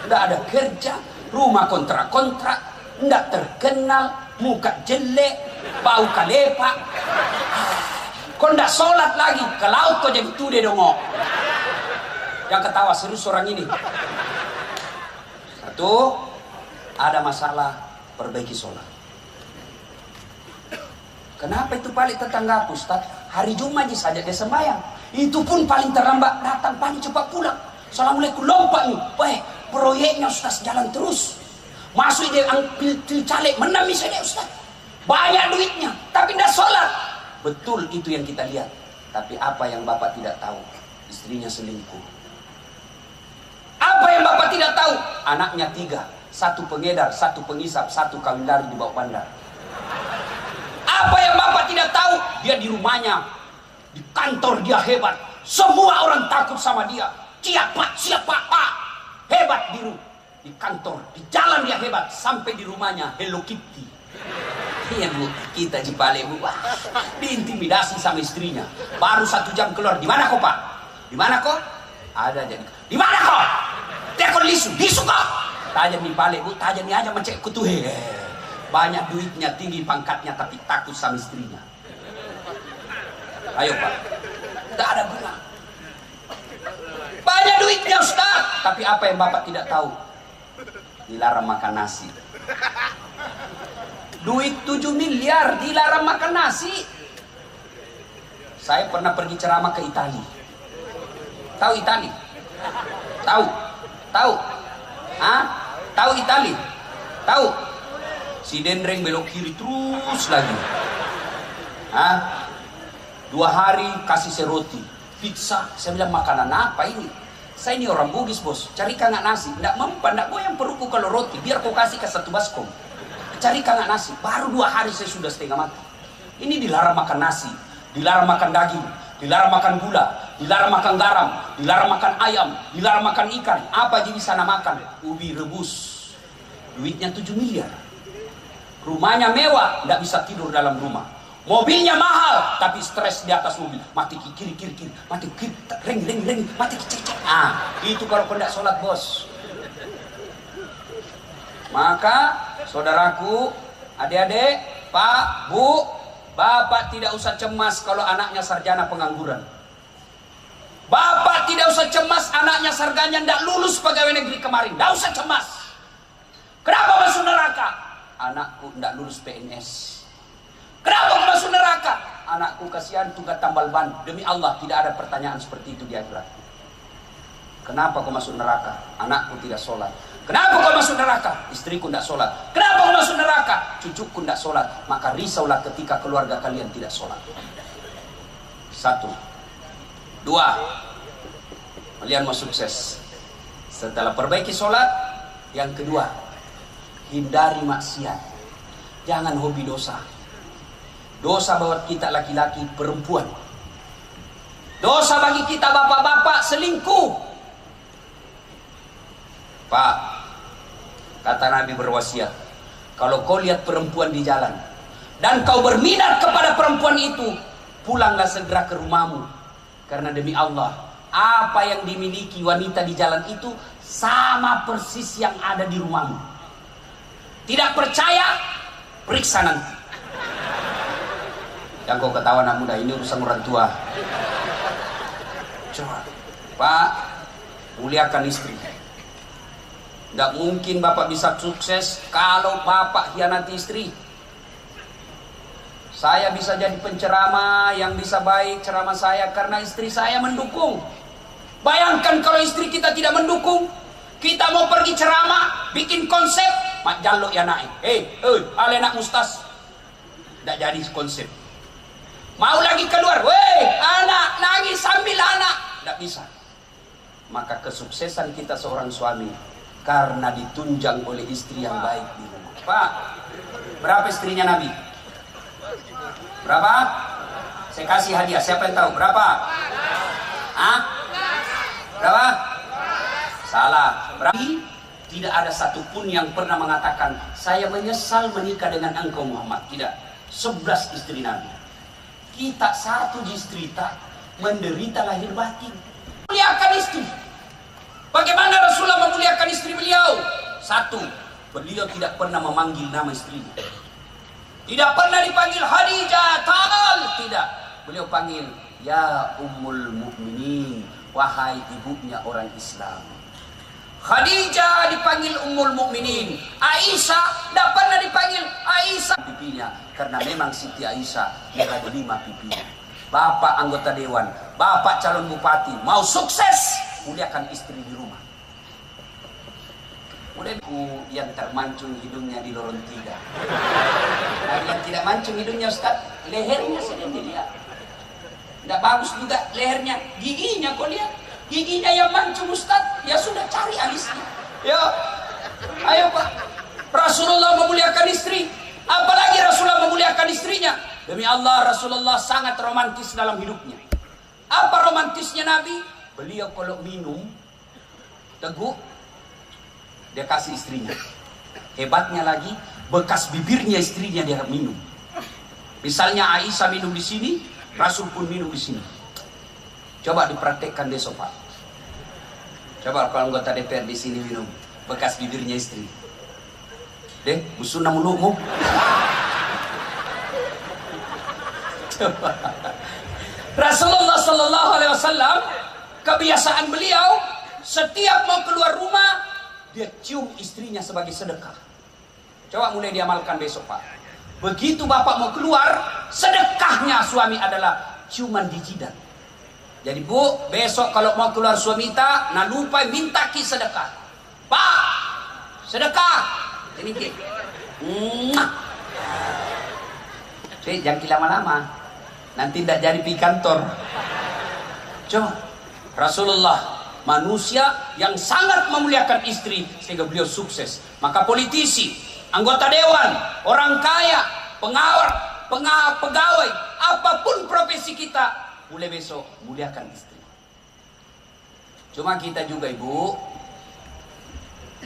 tidak ada kerja, rumah kontrak-kontrak, tidak terkenal, muka jelek, bau kalepak. Kau tidak sholat lagi, ke laut kau jadi tude dongok. Yang ketawa serius orang ini. Satu, ada masalah, perbaiki sholat. Kenapa itu paling tetanggaku, Ustaz? Hari Jumat saja dia sembahyang. Itu pun paling terlambat datang, paling cepat pulang. Assalamualaikum, lompat nih. Weh, proyeknya Ustaz jalan terus. Masuk dia ambil caleg, menang misalnya Ustaz. Banyak duitnya, tapi tidak sholat. Betul itu yang kita lihat. Tapi apa yang Bapak tidak tahu? Istrinya selingkuh. Apa yang Bapak tidak tahu? Anaknya 3. 1 pengedar, 1 pengisap, 1 kawin lari di bawah bandar. Apa yang Bapak tidak tahu? Dia di rumahnya, di kantor dia hebat. Semua orang takut sama dia. Siapa? Pak. Hebat di kantor, di jalan dia hebat. Sampai di rumahnya Hello Kitty. Iya Bu, kita Cipale Bu, wah, diintimidasi sama istrinya. Baru 1 jam keluar. Di mana kok Pak? Di mana kok? Ada jadi. Di mana kok? Tekon lisu kok. Tajam di Pale Bu, tajam ni aja macam kutu. Banyak duitnya, tinggi pangkatnya, tapi takut sama istrinya. Ayo Pak, tidak ada guna. Banyak duitnya Ustaz, tapi apa yang Bapak tidak tahu? Dilarang makan nasi. Duit 7 miliar dilarang makan nasi. Saya pernah pergi ceramah ke Italia. Tahu Italia? Tahu? Hah? Tahu Italia? Tahu? Si Dendreng belok kiri terus lagi. Hah? 2 hari kasih saya roti, pizza. Saya bilang, makanan apa ini? Saya ini orang Bugis bos, cari nggak nasi. Nggak mempan, nggak goyang perutku kalau roti. Biar kau kasih ke 1 baskom. Cari nggak nasi. Baru 2 hari saya sudah setengah mati. Ini dilarang makan nasi, dilarang makan daging, dilarang makan gula, dilarang makan garam, dilarang makan ayam, dilarang makan ikan. Apa aja di sana makan? Ubi rebus. Duitnya 7 miliar. Rumahnya mewah, tidak bisa tidur dalam rumah. Mobilnya mahal, tapi stres di atas mobil. Mati kiri, mati kiri, ring, mati cek. Itu kalau kau tidak sholat bos. Maka saudaraku, adik-adik, Pak, Bu, Bapak tidak usah cemas kalau anaknya sarjana pengangguran. Bapak tidak usah cemas anaknya sarjana tidak lulus pegawai negeri kemarin. Tidak usah cemas. Kenapa masuk neraka? Anakku tidak lulus PNS. Kenapa masuk neraka? Anakku kasihan tugas tambal ban. Demi Allah tidak ada pertanyaan seperti itu di akhirat. Kenapa kau masuk neraka? Anakku tidak sholat. Kenapa kau masuk neraka? Istriku tidak sholat. Kenapa kau masuk neraka? Cucuku tidak sholat. Maka risaulah ketika keluarga kalian tidak sholat. 1. 2. Kalian mau sukses. Setelah perbaiki sholat, yang kedua, hindari maksiat. Jangan hobi dosa. Dosa buat kita laki-laki, perempuan. Dosa bagi kita bapak-bapak, selingkuh. Pak, kata Nabi berwasiat, kalau kau lihat perempuan di jalan dan kau berminat kepada perempuan itu, pulanglah segera ke rumahmu. Karena demi Allah, apa yang dimiliki wanita di jalan itu sama persis yang ada di rumahmu. Tidak percaya, periksa nanti. Yang kau ketawa anak muda, ini urusan orang tua. Coba, Pak, muliakan istri. Tidak mungkin Bapak bisa sukses kalau Bapak hianati istri. Saya bisa jadi penceramah yang bisa baik ceramah saya karena istri saya mendukung. Bayangkan kalau istri kita tidak mendukung. Kita mau pergi ceramah, bikin konsep, mak jaluk ya naik. Ale nak mustas. Tidak jadi konsep. Mau lagi keluar, anak lagi sambil anak. Tidak bisa. Maka kesuksesan kita seorang suami karena ditunjang oleh istri yang baik di rumah. Pak, berapa istrinya Nabi? Berapa? Saya kasih hadiah. Siapa yang tahu? Berapa? Berapa? Salah. Berapa? Tidak ada satupun yang pernah mengatakan saya menyesal menikah dengan engkau Muhammad. Tidak. 11 istri Nabi. Kita satu istri tak menderita lahir batin. Muliakan istri. Bagaimana Rasulullah memuliakan istri beliau? 1. Beliau tidak pernah memanggil nama istrinya. Tidak pernah dipanggil Khadijah, tidak. Beliau panggil ya Ummul Mukminin, wahai ibunya orang Islam. Khadijah dipanggil Ummul Mukminin. Aisyah tidak pernah dipanggil Aisyah. Pipinya istrinya. Karena memang Siti Aisyah dia ada 5 pipinya. Bapak anggota dewan, bapak calon bupati, mau sukses, muliakan istri di rumah. Kemudian yang termancung hidungnya di lorong 3. Nah, yang tidak mancung hidungnya Ustaz, lehernya sedang dilihat. Tidak bagus juga lehernya, giginya kau lihat. Giginya yang mancung Ustaz, ya sudah cari alisnya. Ya, ayo Pak. Rasulullah memuliakan istri, apalagi Rasulullah memuliakan istrinya. Demi Allah, Rasulullah sangat romantis dalam hidupnya. Apa romantisnya Nabi? Beliau kalau minum teguk, dia kasih istrinya. Hebatnya lagi, bekas bibirnya istrinya dia minum. Misalnya Aisyah minum di sini, Rasul pun minum di sini. Coba dipraktekkan besok Pak. Coba kalau anggota DPR di sini minum bekas bibirnya istri. Deh, busuna mulutmu. Rasulullah Sallallahu Alaihi Wasallam kebiasaan beliau setiap mau keluar rumah dia cium istrinya sebagai sedekah. Coba mulai diamalkan besok Pak. Begitu bapak mau keluar, sedekahnya suami adalah ciuman di jidat. Jadi Bu, besok kalau mau keluar suami tak, nah lupa minta ki sedekah. Pak, sedekah. Ini ki. Jangan lama-lama. Nanti tidak jadi pergi kantor. Coba Rasulullah manusia yang sangat memuliakan istri sehingga beliau sukses. Maka politisi, anggota dewan, orang kaya, pegawai, apapun profesi kita, mulai besok muliakan istri. Cuma kita juga Ibu,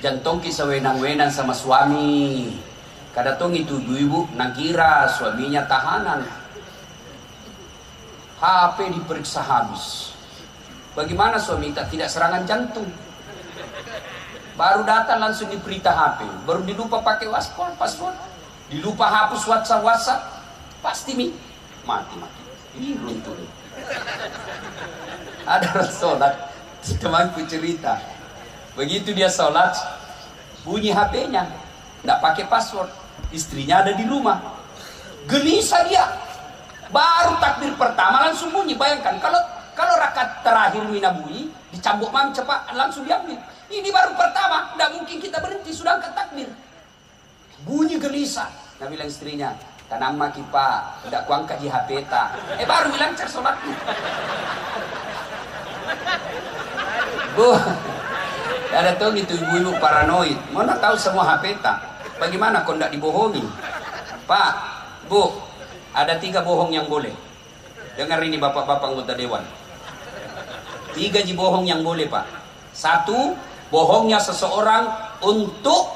jantung kisah wenang-wenang sama suami. Kadang itu ibu nakira suaminya tahanan. HP diperiksa habis. Bagaimana suami tidak serangan jantung? Baru datang langsung diperintah HP. Baru dilupa pakai password. Dilupa hapus WhatsApp. Pasti mati. Ini runtuh. Ada orang sholat, temanku cerita. Begitu dia sholat, bunyi HP-nya. Tidak pakai password. Istrinya ada di rumah. Gelisah dia. Baru takbir pertama langsung bunyi. Bayangkan kalau rakaat terakhir mina bunyi, dicambuk mam cepat langsung diambil. Ini baru pertama, tidak mungkin kita berhenti sudah angkat takbir. Bunyi gelisah. Nah bilang istrinya, tanam maki Pak, tidak kuangkat di HP ta. Baru bilang cer sholatnya. Bu, ada tuh gitu ibu-ibu paranoid. Mana tahu semua HP ta. Bagaimana kau tidak dibohongi? Pak, Bu, ada 3 bohong yang boleh. Dengar ini bapak-bapak anggota dewan. 3 bohong yang boleh Pak. 1, bohongnya seseorang untuk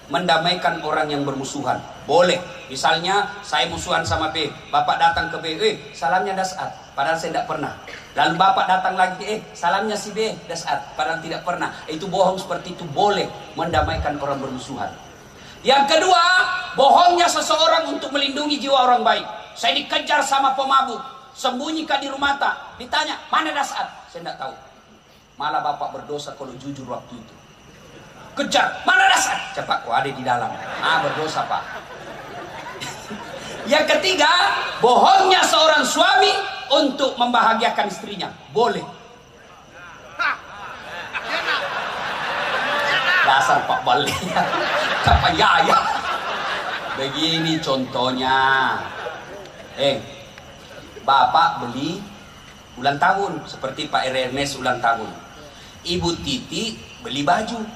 mendamaikan orang yang bermusuhan. Boleh. Misalnya saya musuhan sama B, bapak datang ke B, salamnya Dasat, padahal saya tidak pernah. Lalu bapak datang lagi, salamnya si B, Dasat, padahal tidak pernah. Itu bohong seperti itu boleh mendamaikan orang bermusuhan. Yang kedua, bohongnya seseorang untuk melindungi jiwa orang baik. Saya dikejar sama pemabuk, sembunyikan di rumah tak. Ditanya, mana Dasat? Saya tidak tahu. Malah bapak berdosa kalau jujur waktu itu. Kejar, mana Dasat? Cepat, kok ada di dalam. Berdosa Pak. Yang ketiga, bohongnya seorang suami untuk membahagiakan istrinya. Boleh. Dasar Pak Balik. Apa ya? Begini contohnya. Bapak beli ulang tahun seperti Pak Ernest ulang tahun. Ibu Titi beli baju.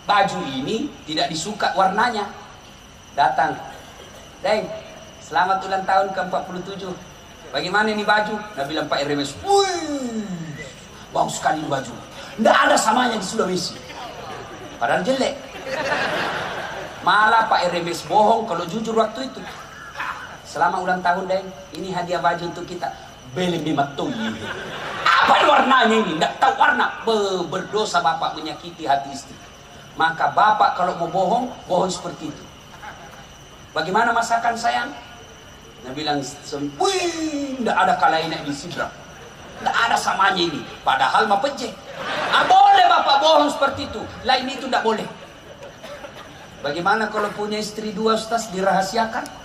Baju ini tidak disuka warnanya. Datang, Deng, selamat ulang tahun ke-47. Bagaimana ini baju? Nah bilang Pak Ernest, wih, bagus sekali baju. Tidak ada samanya di Sulawesi. Padahal jelek. Malah Pak Ernest bohong kalau jujur waktu itu. Selamat ulang tahun Deng, ini hadiah baju untuk kita. Beli bimatui. Apa warnanya ini? Tidak tahu warna. Berdosa bapak menyakiti hati istri. Maka bapak kalau mau bohong, bohong seperti itu. Bagaimana masakan sayang? Dia bilang, wih, tidak ada kalainya di sidra. Tidak ada samanya ini. Padahal mah pejeh. Boleh bapak bohong seperti itu. Lain itu tidak boleh. Bagaimana kalau punya istri 2 Ustaz dirahasiakan?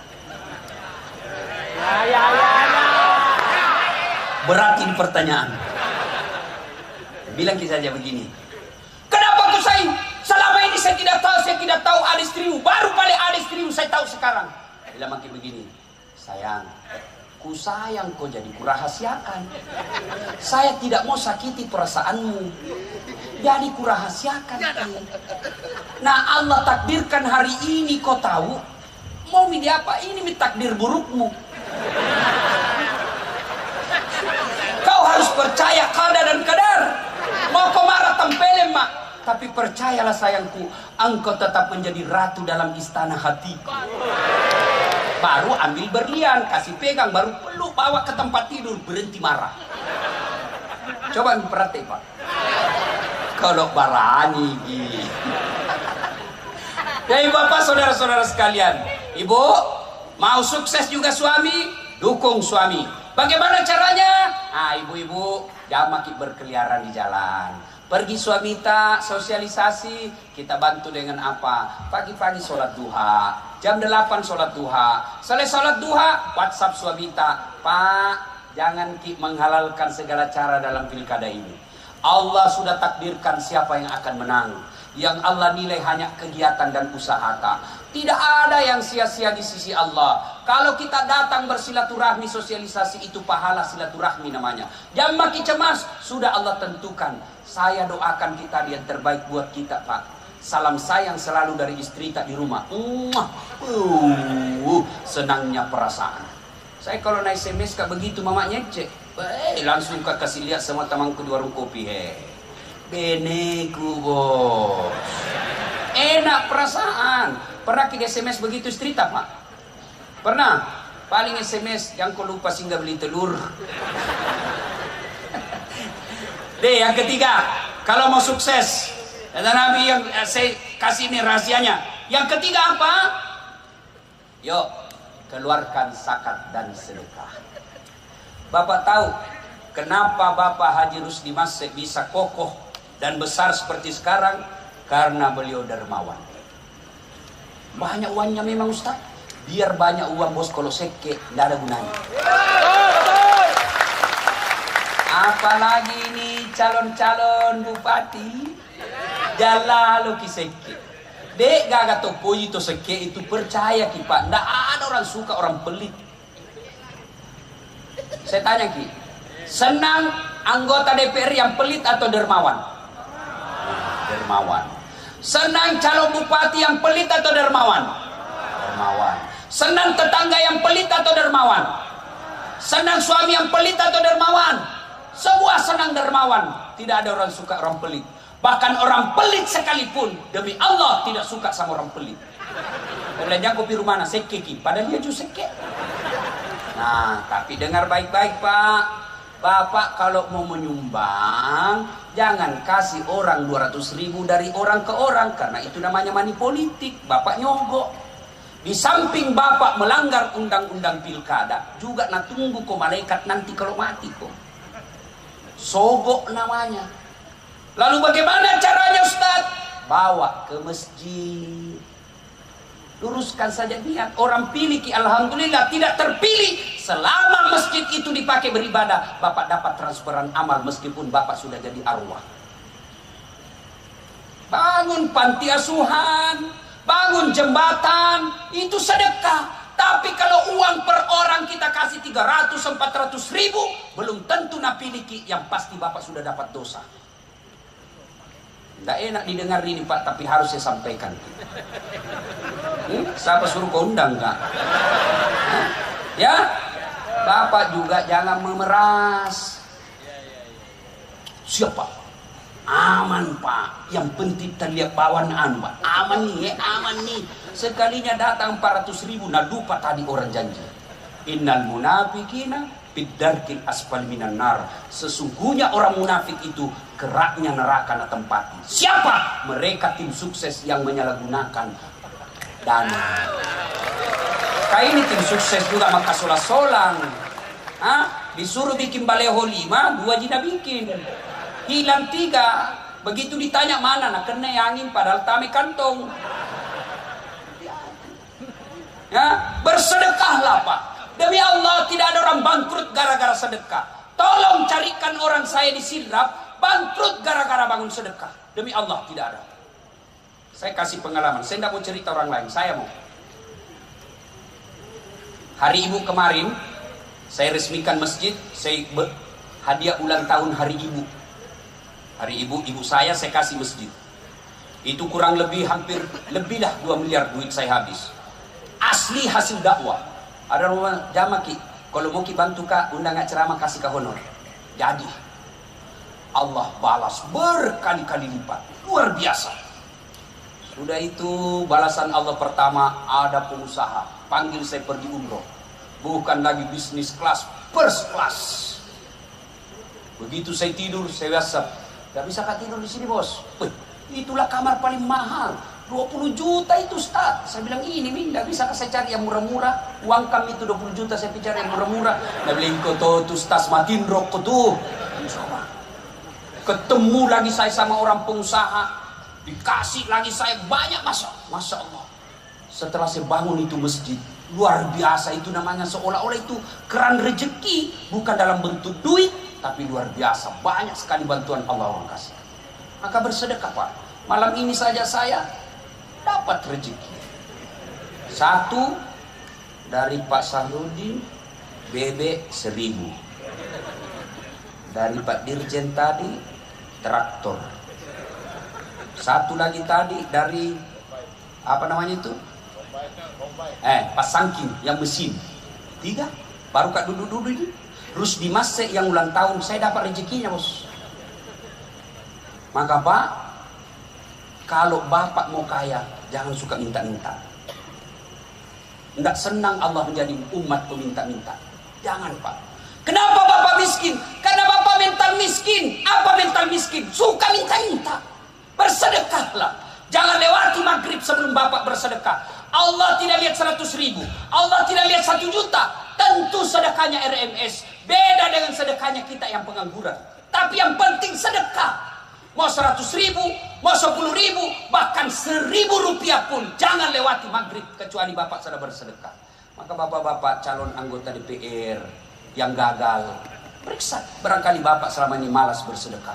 Berat ini pertanyaan. Bilang saja begini. Kenapa tuh saya? Selama ini saya tidak tahu ada istrimu. Baru paling ada istrimu saya tahu sekarang. Bilang makin begini. Sayang, ku sayang kau jadi kurahasiakan. Saya tidak mau sakiti perasaanmu. Jadi kurahasiakan. Nah Allah takdirkan hari ini kau tahu. Mau milih apa? Ini takdir burukmu. Kau harus percaya qada dan qadar. Mau kau marah tempelin mak. Tapi percayalah sayangku, engkau tetap menjadi ratu dalam istana hatiku. Baru ambil berlian, kasih pegang, baru peluk, bawa ke tempat tidur, berhenti marah. Coba perhati pak. Kalau barani gini. Jadi bapak saudara-saudara sekalian, ibu mau sukses juga suami, dukung suami. Bagaimana caranya? Ah ibu-ibu, jangan makin berkeliaran di jalan. Pergi suami tak sosialisasi, kita bantu dengan apa? Pagi-pagi sholat duha, jam 8 sholat duha. Selesai sholat duha, WhatsApp suami tak, Pak, jangan menghalalkan segala cara dalam pilkada ini. Allah sudah takdirkan siapa yang akan menang. Yang Allah nilai hanya kegiatan dan usaha tak. Tidak ada yang sia-sia di sisi Allah. Kalau kita datang bersilaturahmi, sosialisasi itu pahala silaturahmi namanya. Jangan makin cemas, sudah Allah tentukan. Saya doakan kita yang terbaik buat kita Pak. Salam sayang selalu dari istri tak di rumah. Senangnya perasaan. Saya kalau naik SMS kayak begitu mamanya cek. Langsung kasih lihat sama temanku di warung kopi. Beneku bos. Enak perasaan. Pernah kita SMS begitu istri tak Pak? Pernah? Paling SMS yang kau lupa singgah beli telur. Deh yang ketiga, kalau mau sukses, kata Nabi yang saya kasih ini rahasianya. Yang ketiga apa? Yuk, keluarkan zakat dan sedekah. Bapak tahu kenapa Bapak Haji Rusdi Masih bisa kokoh dan besar seperti sekarang? Karena beliau dermawan. Banyak uangnya memang Ustaz. Biar banyak uang bos, kalau seke tidak ada gunanya. Apalagi ini calon-calon bupati jalan lo kiseke. Dek gak topo itu seke itu percaya ki Pak. Tidak ada orang suka orang pelit. Saya tanya ki, senang anggota DPR yang pelit atau dermawan? Dermawan. Senang calon bupati yang pelit atau dermawan? Dermawan. Senang tetangga yang pelit atau dermawan? Senang suami yang pelit atau dermawan? Semua senang dermawan. Tidak ada orang suka orang pelit. Bahkan orang pelit sekalipun demi Allah tidak suka sama orang pelit. Belanja kopi rumah sekeki, padahal dia juga seke. Nah, tapi dengar baik-baik Pak. Bapak kalau mau menyumbang, jangan kasih orang 200.000 dari orang ke orang, karena itu namanya money politik. Bapak nyogok. Di samping Bapak melanggar undang-undang pilkada, juga nak tunggu kok malaikat nanti kalau mati kok. Sogok namanya. Lalu bagaimana caranya Ustaz? Bawa ke masjid. Luruskan saja niat. Orang pilih ki alhamdulillah, tidak terpilih. Selama masjid itu dipakai beribadah, Bapak dapat transferan amal meskipun Bapak sudah jadi arwah. Bangun panti asuhan, bangun jembatan, itu sedekah. Tapi kalau uang per orang kita kasih 300-400.000, belum tentu nak pilih ki, yang pasti Bapak sudah dapat dosa. Tidak enak didengar ini Pak, tapi harus saya sampaikan. Siapa suruh kau undang Kak? Ya, Bapak juga jangan memeras. Siapa? Aman Pak. Yang penting terlihat bawan Pak. Aman nih, aman nih. Sekalinya datang 400.000, nah lupa tadi orang janji. Innal munafikina bidarkil asfal minan nar. Sesungguhnya orang munafik itu keraknya neraka na tempati. Siapa? Mereka tim sukses yang menyalahgunakan dana. Kayak ini tim sukses juga maka solang-solang. Disuruh bikin baleho 5, 2 jina bikin. Hilang 3. Begitu ditanya mana, nah kena angin padahal tame kantong. Ya, bersedekahlah Pak. Demi Allah, tidak ada orang bangkrut gara-gara sedekah. Tolong carikan orang saya di Sidrap bangkrut gara-gara bangun sedekah. Demi Allah, tidak ada. Saya kasih pengalaman. Saya tidak mau cerita orang lain. Saya mau. Hari Ibu kemarin, saya resmikan masjid. Saya hadiah ulang tahun Hari Ibu. Hari Ibu, ibu saya kasih masjid. Itu kurang lebih hampir lebih lah 2 miliar duit saya habis. Asli hasil dakwah. Ada rumah jamaah ki, kalau mau ki bantu kak undang ceramah kasih ke honor. Jadi Allah balas berkali-kali lipat, luar biasa. Sudah itu balasan Allah pertama, ada pengusaha panggil saya pergi umroh, bukan lagi bisnis kelas, first class. Begitu saya tidur, saya WhatsApp, gak bisa kak tidur di sini bos. Itulah kamar paling mahal, 20 juta itu Ustaz. Saya bilang ini gak bisa saya cari yang murah-murah. Uang kami itu 20 juta saya cari yang murah-murah. Dia bilang kau tuh Ustaz matiin rokok tuh. Ketemu lagi saya sama orang pengusaha, dikasih lagi saya banyak, Masya Allah. Setelah saya bangun itu masjid, luar biasa itu namanya, seolah-olah itu keran rezeki, bukan dalam bentuk duit, tapi luar biasa, banyak sekali bantuan Allah orang kasih. Maka bersedekah Pak. Malam ini saja saya dapat rezeki. 1 dari Pak Sahrudin, bebek 1000. Dari Pak Dirjen tadi, traktor. 1 lagi tadi dari apa namanya itu? Pak Sangking yang mesin. 3. Baru kak duduk-duduk ini. Terus di Mas yang ulang tahun saya dapat rezekinya bos. Maka Pak, kalau Bapak mau kaya, jangan suka minta-minta. Tidak senang Allah menjadi umat peminta-minta. Jangan Pak. Kenapa Bapak miskin? Karena Bapak mental miskin. Apa mental miskin? Suka minta-minta. Bersedekahlah. Jangan lewati maghrib sebelum Bapak bersedekah. Allah tidak lihat 100.000. Allah tidak lihat 1 juta. Tentu sedekahnya RMS. Beda dengan sedekahnya kita yang pengangguran. Tapi yang penting sedekah. Mau 100.000, mau 10.000, bahkan 1.000 rupiah pun jangan lewati maghrib kecuali Bapak sudah bersedekah. Maka bapak-bapak calon anggota DPR yang gagal, periksa. Barangkali Bapak selama ini malas bersedekah.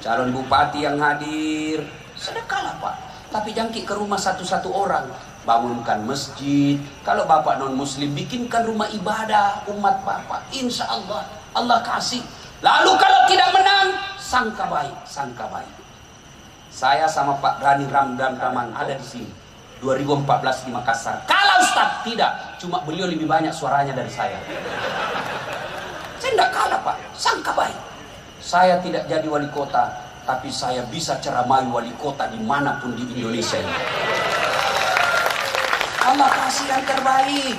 Calon bupati yang hadir, sedekahlah Pak. Tapi jangan ke rumah satu-satu orang. Bangunkan masjid. Kalau Bapak non muslim, bikinkan rumah ibadah umat Bapak. Insya Allah, Allah kasih. Lalu kalau tidak menang, sangka baik, sangka baik. Saya sama Pak Rani Ramdan Raman ada di sini 2014 di Makassar. Kalau Ustaz tidak, cuma beliau lebih banyak suaranya dari saya. Saya tidak kalah Pak, sangka baik. Saya tidak jadi wali kota, tapi saya bisa ceramai wali kota dimanapun di Indonesia ini. Allah kasih yang terbaik.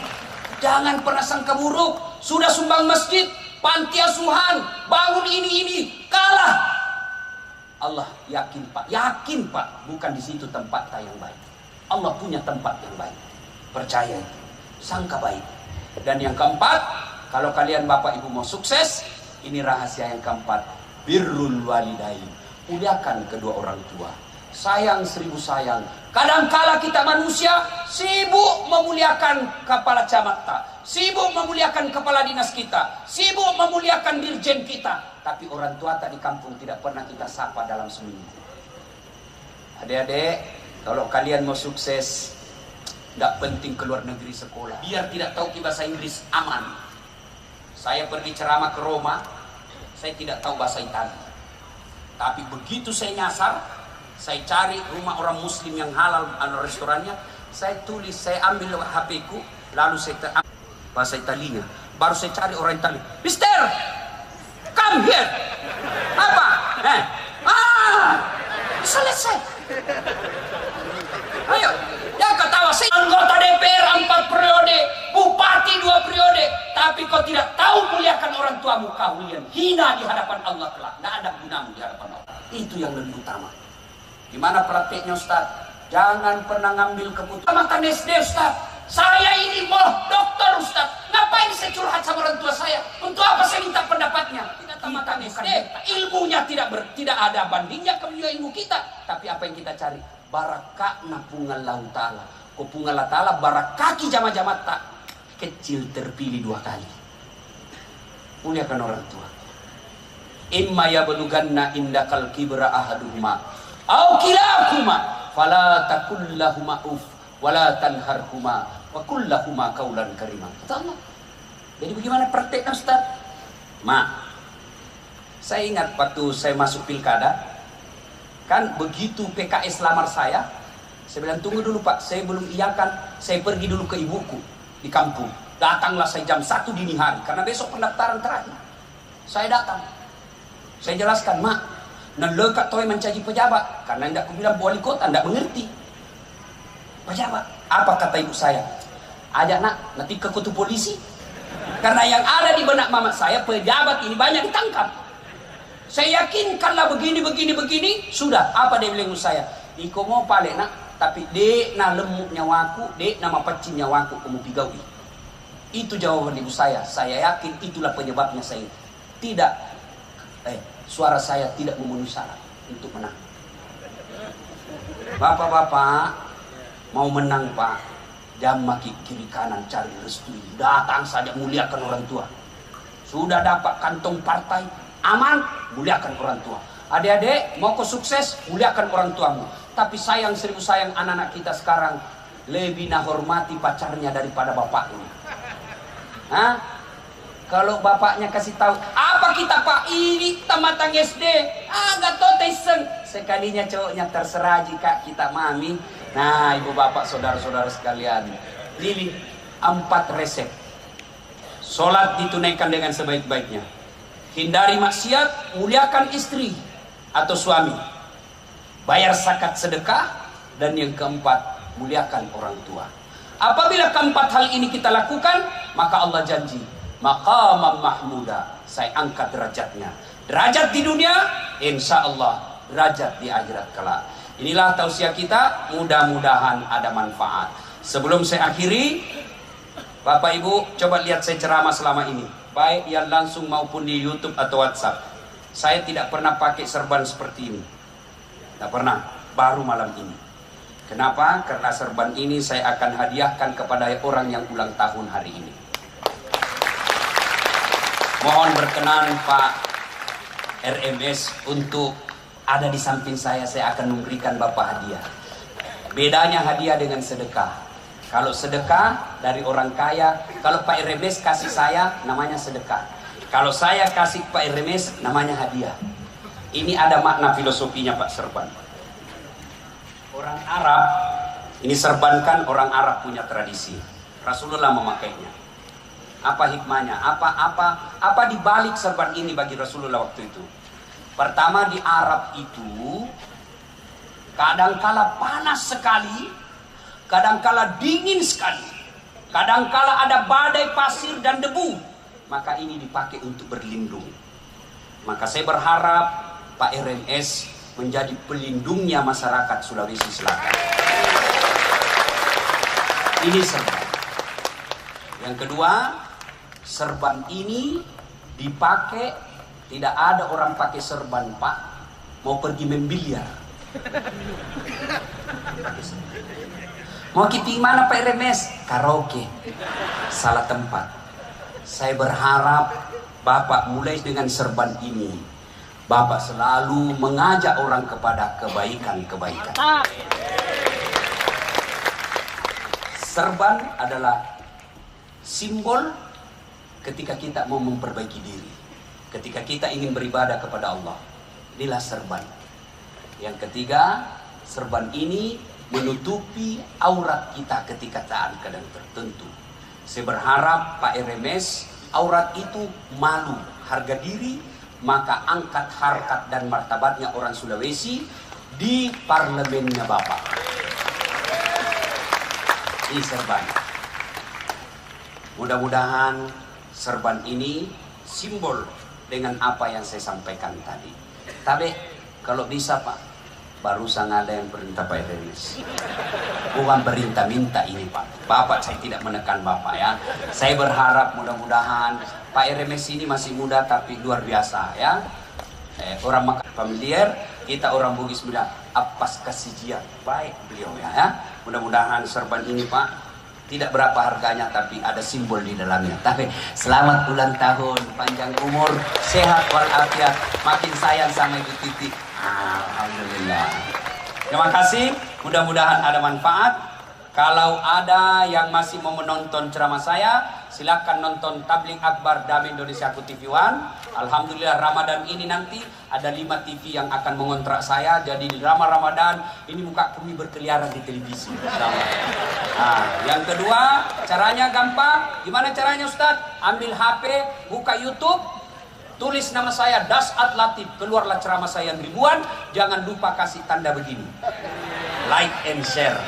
Jangan pernah sangka buruk. Sudah sumbang masjid, panti asuhan, bangun ini, kalah. Allah yakin Pak, bukan di situ tempat yang baik. Allah punya tempat yang baik. Percaya itu, sangka baik. Dan yang keempat, kalau kalian Bapak Ibu mau sukses, ini rahasia yang keempat, birrul walidain. Muliakan kedua orang tua. Sayang 1000 sayang. Kadangkala kita manusia sibuk memuliakan kepala camat, sibuk memuliakan kepala dinas kita, sibuk memuliakan dirjen kita, tapi orang tua tak di kampung tidak pernah kita sapa dalam seminggu. Adik-adik, kalau kalian mau sukses, tidak penting keluar negeri sekolah, biar tidak tahu bahasa Inggris, aman. Saya pergi ceramah ke Roma, saya tidak tahu bahasa Italia, tapi begitu saya nyasar, saya cari rumah orang muslim yang halal, restorannya, saya tulis, saya ambil HP ku, lalu saya bahasa Italia, baru saya cari orang Italia. Mister, come here. Apa? Selesai. Ayo, jangan ketawa. Saya anggota DPR 4 periode, bupati 2 periode, tapi kau tidak tahu muliakan orang tuamu, kalian hina di hadapan Allah kelak. Tidak ada gunamu di hadapan Allah. Itu yang lebih utama. Gimana prakteknya Ustaz? Jangan pernah ngambil keputusan makan SD Ustaz. Saya ini mau dokter Ustaz. Ngapain saya curhat sama orang tua saya? Untuk apa saya minta pendapatnya? Kita tamatkan SD. Ilmunya tidak ada bandingnya ke ilmu kita. Tapi apa yang kita cari? barakakna pungallahu ta'ala. Ko pungallahu ta'ala barakaki jama-jama tak kecil terpilih 2 kali. Muliakan orang tua. Imma yablughanna indakal kibra ahaduhuma au kilahuma fala taqul lahumā uff wala tanharhuma wa qul lahumā qawlan karima. Kata Allah. Jadi bagaimana prakteknya Ustaz? Saya ingat waktu saya masuk pilkada, kan begitu PKS lamar saya bilang tunggu dulu Pak, saya belum iyakan, saya pergi dulu ke ibuku di kampung. Datanglah saya jam 1 dini hari, karena besok pendaftaran terakhir. Saya datang, saya jelaskan, Mak, nelekat toy mencaji pejabat, karena tidak aku bilang wali kota, tidak mengerti. Pejabat, apa kata ibu saya? Ajak nak, nanti ke kutu polisi. Karena yang ada di benak mama saya, pejabat ini banyak ditangkap. Saya yakinkanlah begini, sudah, apa dia bilang saya? Iko mau pale nak, tapi dek na lemuk nyawaku, dek nama pecin nyawaku, kamu pigawi. Itu jawaban ibu saya yakin itulah penyebabnya saya tidak, suara saya tidak memenuhi syarat untuk menang. Bapak-bapak, mau menang Pak, jangan kiri kanan cari restu, datang saja muliakan orang tua. Sudah dapat kantong partai, aman, muliakan orang tua. Adik-adik, mau kau sukses, muliakan orang tuamu. Tapi sayang, seribu sayang, anak-anak kita sekarang lebih hormati pacarnya daripada bapaknya. Hah? Kalau bapaknya kasih tahu, apa kita Pak, ini tamatang SD, gak tau teseng. Sekalinya cowoknya terserah jika kita mami. Nah, ibu bapak, saudara-saudara sekalian, pilih 4 resep. Sholat ditunaikan dengan sebaik-baiknya. Hindari maksiat, muliakan istri atau suami. Bayar zakat sedekah, dan yang keempat, muliakan orang tua. Apabila keempat hal ini kita lakukan, maka Allah janji, maqamam mahmuda, saya angkat derajatnya. Derajat di dunia, insya Allah derajat di akhirat kelak. Inilah tausiah kita, mudah-mudahan ada manfaat. Sebelum saya akhiri, Bapak Ibu, coba lihat saya ceramah selama ini, baik yang langsung maupun di YouTube atau WhatsApp. Saya tidak pernah pakai serban seperti ini. Tidak pernah, baru malam ini. Kenapa? Karena serban ini saya akan hadiahkan kepada orang yang ulang tahun hari ini. Mohon berkenan Pak RMS untuk ada di samping saya akan memberikan Bapak hadiah. Bedanya hadiah dengan sedekah. Kalau sedekah dari orang kaya, kalau Pak RMS kasih saya, namanya sedekah. Kalau saya kasih Pak RMS, namanya hadiah. Ini ada makna filosofinya Pak serban. Orang Arab, ini serban kan orang Arab punya tradisi. Rasulullah memakainya. Apa hikmahnya? Apa dibalik serban ini bagi Rasulullah waktu itu? Pertama, di Arab itu kadangkala panas sekali, kadangkala dingin sekali, kadangkala ada badai pasir dan debu. Maka ini dipakai untuk berlindung. Maka saya berharap Pak RMS menjadi pelindungnya masyarakat Sulawesi Selatan. Ini serban. Yang kedua, serban ini dipakai, tidak ada orang pakai serban Pak mau pergi membiliar. Mau kita mana Pak RMS? Karaoke. Salah tempat. Saya berharap Bapak mulai dengan serban ini, Bapak selalu mengajak orang kepada kebaikan-kebaikan. Serban adalah simbol ketika kita mau memperbaiki diri, ketika kita ingin beribadah kepada Allah. Inilah serban. Yang ketiga, serban ini menutupi aurat kita ketika dalam keadaan tertentu. Saya berharap Pak RMS, aurat itu malu, harga diri, maka angkat harkat dan martabatnya orang Sulawesi di parlemennya Bapak. Ini serban. Mudah-mudahan serban ini simbol dengan apa yang saya sampaikan tadi. Tapi kalau bisa Pak, barusan ada yang perintah Pak RMS. Bukan perintah minta ini Pak. Bapak, saya tidak menekan Bapak ya. Saya berharap mudah-mudahan Pak RMS ini masih muda tapi luar biasa ya. Orang makan familiar. Kita orang Bugis muda apas kasih baik beliau ya. Mudah-mudahan serban ini Pak tidak berapa harganya tapi ada simbol di dalamnya. Tapi selamat ulang tahun, panjang umur, sehat walafiat, makin sayang sama Ibu Titi. Alhamdulillah. Terima kasih, mudah-mudahan ada manfaat. Kalau ada yang masih mau menonton ceramah saya, silakan nonton Tabligh Akbar Dami Indonesia Aku TV One. Alhamdulillah Ramadan ini nanti ada 5 TV yang akan mengontrak saya. Jadi di Ramadan ini muka kami berkeliaran di televisi. Nah, yang kedua, caranya gampang. Gimana caranya Ustadz? Ambil HP, buka YouTube, tulis nama saya Dasat Latif, keluarlah ceramah saya yang ribuan. Jangan lupa kasih tanda begini, like and share.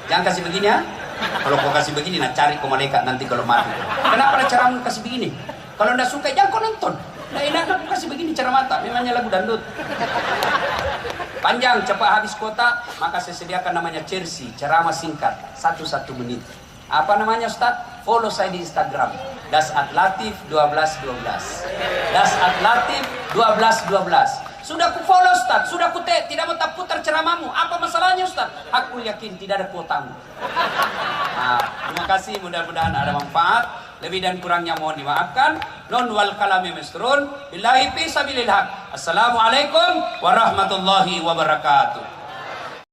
Jangan kasih begini ya. Kalau kau kasih begini, nah cari kau malaikat nanti kalau mati. Kenapa ada cara kasih begini? Kalau anda suka, jangan kau nonton. Nah enak aku kasih begini cara mata. Memangnya lagu dangdut. Panjang, cepat habis kuota, maka saya sediakan namanya Chelsea, ceramah singkat, 1 menit. Apa namanya Ustaz? Follow saya di Instagram. Dasat Latif 1212. Dasat Latif 1212. Sudah ku follow Ustaz, sudah ku tidak mau tak putar ceramahmu. Apa masalahnya Ustaz? Aku yakin tidak ada kuotamu. Nah, terima kasih, mudah-mudahan ada manfaat. Lebih dan kurangnya mohon dimaafkan. Non wal kalami misrun. Billahi fi sabilillah. Assalamualaikum warahmatullahi wabarakatuh.